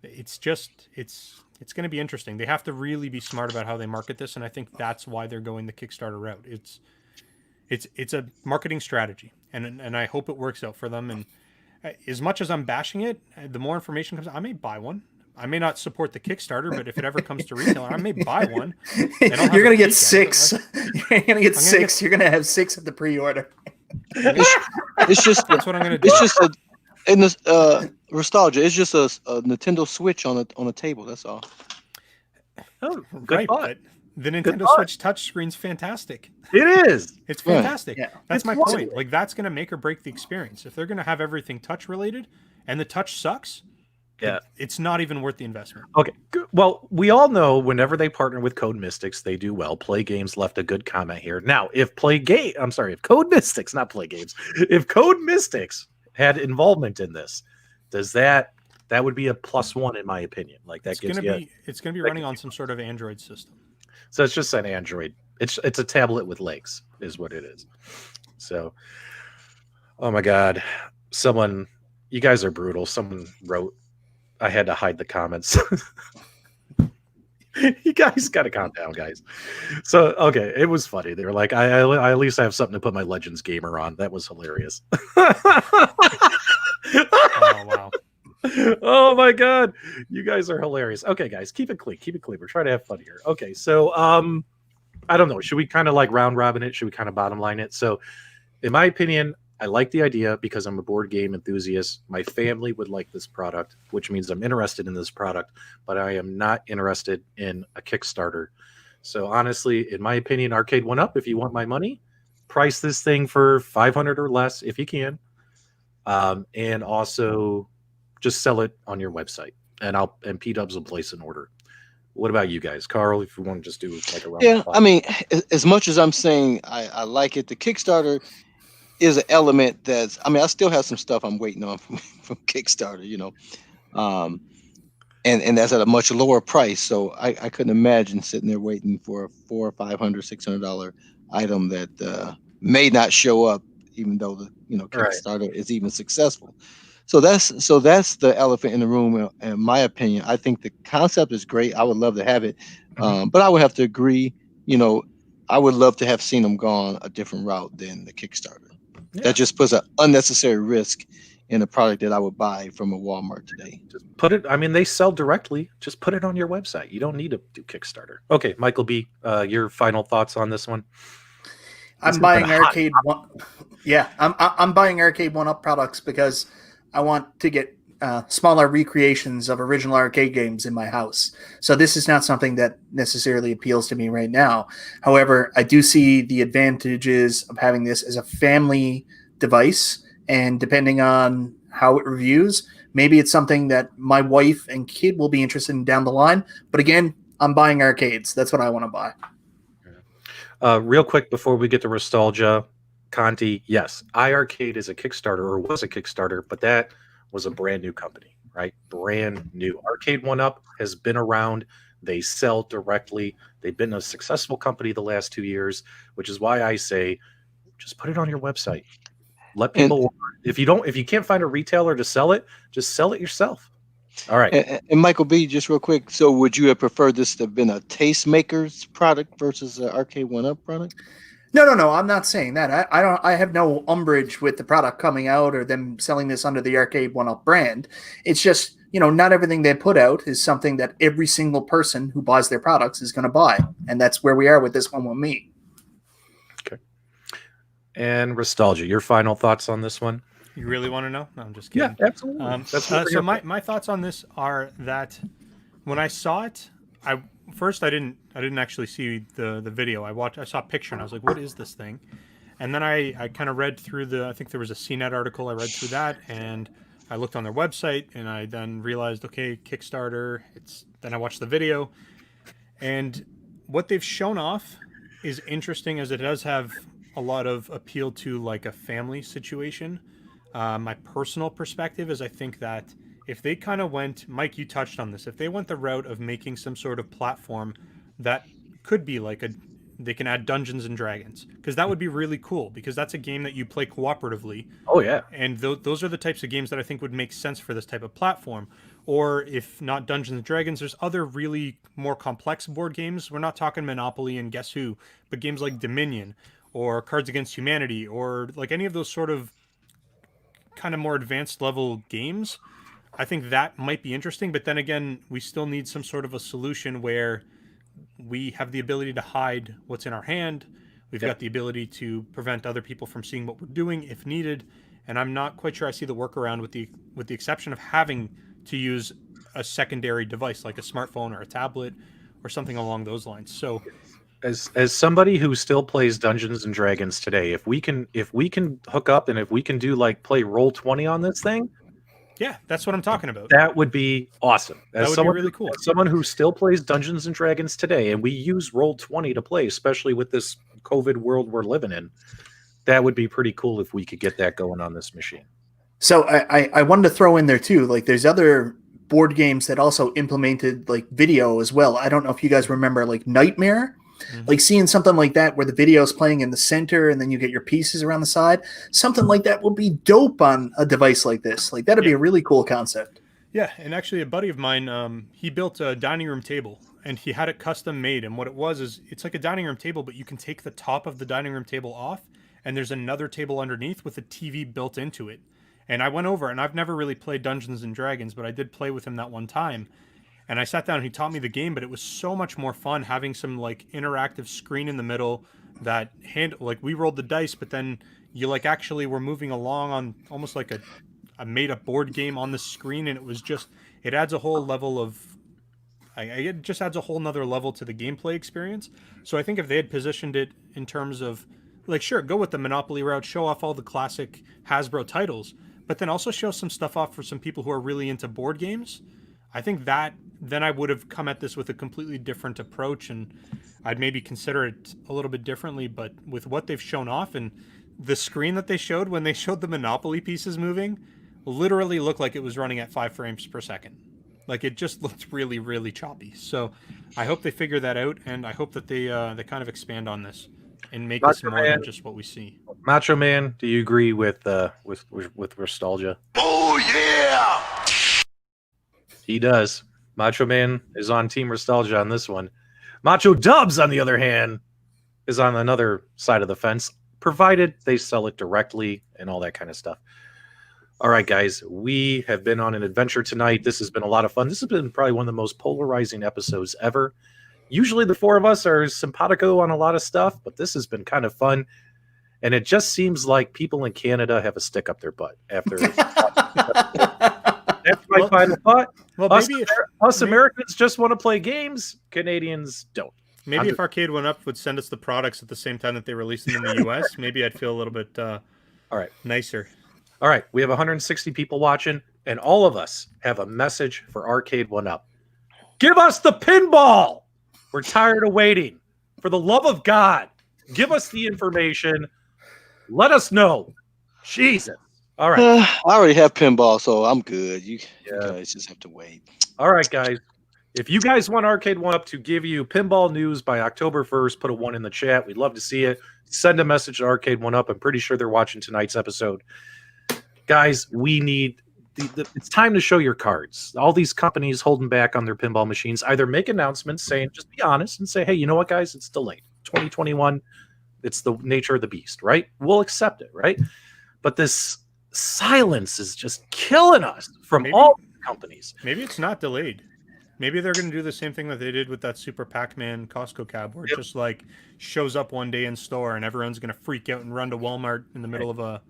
it's going to be interesting. They have to really be smart about how they market this, and I think that's why they're going the Kickstarter route. It's a marketing strategy, and I hope it works out for them. And as much as I'm bashing it, the more information comes, I may buy one. I may not support the Kickstarter, but if it ever comes to retail, I may buy one. You're gonna get 6. You're gonna get 6. You're gonna have 6 at the pre-order. It's just that's what I'm gonna do. It's just in this nostalgia. It's just a Nintendo Switch on a table. That's all. Oh, good right, thought. but the Nintendo Switch touchscreen's fantastic. It is. It's fantastic. Yeah. That's It's my wonderful. point. Like, that's going to make or break the experience. If they're going to have everything touch related and the touch sucks, Yeah. it's not even worth the investment. Okay. Good. Well, we all know whenever they partner with Code Mystics, they do well. Play Games left a good comment here. Now, if Code Mystics, not Play Games, if Code Mystics had involvement in this, does that would be a +1 in my opinion. Like that It's gives going you. to be running on some sort of Android system. So it's just an Android. It's a tablet with legs, is what it is. So, oh my God, you guys are brutal. Someone wrote, I had to hide the comments. You guys got to calm down, guys. So, okay, it was funny. They were like, I at least have something to put my Legends gamer on. That was hilarious. Oh, wow. Oh my God, you guys are hilarious. Okay, guys, keep it clean. We're trying to have fun here. Okay, so I don't know. Should we kind of like round robin it? Should we kind of bottom line it? So, in my opinion, I like the idea because I'm a board game enthusiast. My family would like this product, which means I'm interested in this product, but I am not interested in a Kickstarter. So honestly, in my opinion, Arcade1Up, if you want my money, price this thing for $500 or less if you can, and also just sell it on your website, and P-Dubs will place an order. What about you guys, Carl? If you want to just do like a round. Yeah, I mean, as much as I'm saying I like it, the Kickstarter is an element that's. I mean, I still have some stuff I'm waiting on from Kickstarter, you know, and that's at a much lower price. So I couldn't imagine sitting there waiting for a $400 or $500, $600 item that may not show up, even though the Kickstarter is even successful. So that's the elephant in the room, in my opinion. I think the concept is great. I would love to have it, but I would have to agree. I would love to have seen them gone a different route than the Kickstarter. Yeah. That just puts an unnecessary risk in a product that I would buy from a Walmart today. Just put it. I mean, they sell directly. Just put it on your website. You don't need to do Kickstarter. Okay, Michael B. Your final thoughts on this one? I'm buying Arcade1. Yeah, I'm buying Arcade1Up products because I want to get smaller recreations of original arcade games in my house. So this is not something that necessarily appeals to me right now. However, I do see the advantages of having this as a family device, and depending on how it reviews, maybe it's something that my wife and kid will be interested in down the line. But again, I'm buying arcades. That's what I want to buy. Real quick before we get to nostalgia, Conti, yes, iArcade is a Kickstarter, or was a Kickstarter, but that was a brand new company, right? Brand new. Arcade1Up has been around. They sell directly. They've been a successful company the last 2 years, which is why I say just put it on your website. Let people order. If you can't find a retailer to sell it, just sell it yourself. All right. And Michael B, just real quick. So would you have preferred this to have been a Tastemaker's product versus an Arcade1Up product? No. I'm not saying that. I have no umbrage with the product coming out or them selling this under the Arcade1Up brand. It's just, not everything they put out is something that every single person who buys their products is going to buy. And that's where we are with this one with me. Okay. And nostalgia, your final thoughts on this one? You really want to know? No, I'm just kidding. Yeah, absolutely. So my thoughts on this are that when I saw it, I didn't actually see the video. I saw a picture and I was like, what is this thing? And then I kind of read through I think there was a CNET article. I read through that and I looked on their website and I then realized, okay, Kickstarter. Then I watched the video, and what they've shown off is interesting, as it does have a lot of appeal to like a family situation. My personal perspective is I think that if they kind of went, Mike, you touched on this, if they went the route of making some sort of platform that could be like they can add Dungeons and Dragons, because that would be really cool, because that's a game that you play cooperatively. Oh yeah. And those are the types of games that I think would make sense for this type of platform. Or if not Dungeons and Dragons, there's other really more complex board games. We're not talking Monopoly and Guess Who, but games like Dominion or Cards Against Humanity, or like any of those sort of kind of more advanced level games. I think that might be interesting, but then again, we still need some sort of a solution where we have the ability to hide what's in our hand. We've got the ability to prevent other people from seeing what we're doing if needed. And I'm not quite sure I see the workaround with the exception of having to use a secondary device like a smartphone or a tablet or something along those lines. So as somebody who still plays Dungeons and Dragons today, if we can hook up and if we can do like play Roll20 on this thing, yeah, that's what I'm talking about. that would be awesome. That would be really cool. As someone who still plays Dungeons and Dragons today, and we use Roll20 to play, especially with this COVID world we're living in, that would be pretty cool if we could get that going on this machine. So I wanted to throw in there too, like there's other board games that also implemented like video as well. I don't know if you guys remember like Nightmare. Like seeing something like that where the video is playing in the center and then you get your pieces around the side, something like that would be dope on a device like this. Like that'd be a really cool concept. Yeah, and actually a buddy of mine, he built a dining room table and he had it custom made. And what it was is it's like a dining room table, but you can take the top of the dining room table off and there's another table underneath with a TV built into it. And I went over, and I've never really played Dungeons and Dragons, but I did play with him that one time. And I sat down and he taught me the game, but it was so much more fun having some like interactive screen in the middle that like we rolled the dice, but then you like actually were moving along on almost like a made up board game on the screen. And it was just, it adds a whole level of, it just adds a whole nother level to the gameplay experience. So I think if they had positioned it in terms of like, sure, go with the Monopoly route, show off all the classic Hasbro titles, but then also show some stuff off for some people who are really into board games. I think that then I would have come at this with a completely different approach, and I'd maybe consider it a little bit differently. But with what they've shown off and the screen that they showed when they showed the Monopoly pieces moving, literally looked like it was running at 5 frames per second. Like it just looked really, really choppy. So I hope they figure that out, and I hope that they kind of expand on this and make this more than just what we see. Macho Man, do you agree with Nostalgia? Oh yeah! He does. Macho Man is on Team Nostalgia on this one. Macho Dubs, on the other hand, is on another side of the fence, provided they sell it directly and all that kind of stuff. All right, guys, we have been on an adventure tonight. This has been a lot of fun. This has been probably one of the most polarizing episodes ever. Usually the four of us are simpatico on a lot of stuff, but this has been kind of fun. And it just seems like people in Canada have a stick up their butt after. That's my final thought. Well, us Americans just want to play games. Canadians don't. Maybe if Arcade1Up would send us the products at the same time that they release them in the U.S., maybe I'd feel a little bit all right, nicer. All right, we have 160 people watching, and all of us have a message for Arcade1Up. Give us the pinball! We're tired of waiting. For the love of God, give us the information. Let us know. Jesus. All right. I already have pinball, so I'm good. You guys just have to wait. All right, guys. If you guys want Arcade1Up to give you pinball news by October 1st, put a 1 in the chat. We'd love to see it. Send a message to Arcade1Up. I'm pretty sure they're watching tonight's episode. Guys, we need it's time to show your cards. All these companies holding back on their pinball machines either make announcements saying, just be honest and say, hey, you know what, guys, it's delayed. 2021, it's the nature of the beast, right? We'll accept it, right? But this silence is just killing us from all companies. Maybe it's not delayed. Maybe they're going to do the same thing that they did with that Super Pac-Man Costco cab, where it just like shows up one day in store and everyone's going to freak out and run to Walmart in the middle of a.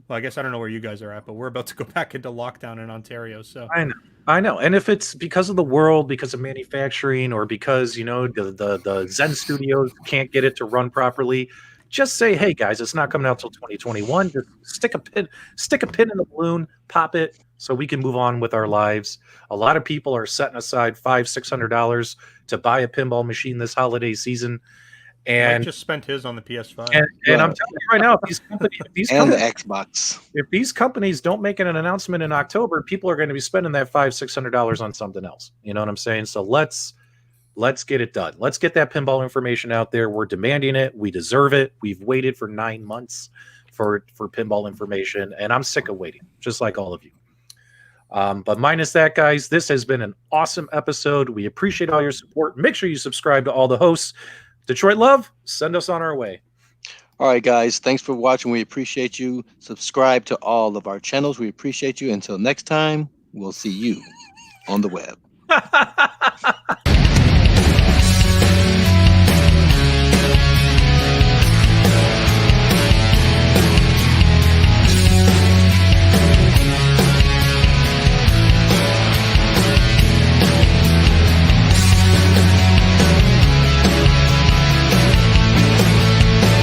Well, I guess I don't know where you guys are at, but we're about to go back into lockdown in Ontario. So I know. And if it's because of the world, because of manufacturing, or because the Zen Studios can't get it to run properly, just say, hey guys, it's not coming out till 2021. Just stick a pin in the balloon, pop it, so we can move on with our lives. A lot of people are setting aside $500-600 to buy a pinball machine this holiday season. Mike And just spent his on the PS5. and I'm telling you right now, And the Xbox. if these companies don't make an announcement in October, people are going to be spending that $500-$600 on something else. You know what I'm saying? So let's get it done. Let's get that pinball information out there. We're demanding it. We deserve it. We've waited for 9 months for pinball information, and I'm sick of waiting, just like all of you. But minus that, guys, this has been an awesome episode. We appreciate all your support. Make sure you subscribe to all the hosts. Detroit Love, send us on our way. All right, guys. Thanks for watching. We appreciate you. Subscribe to all of our channels. We appreciate you. Until next time, we'll see you on the web.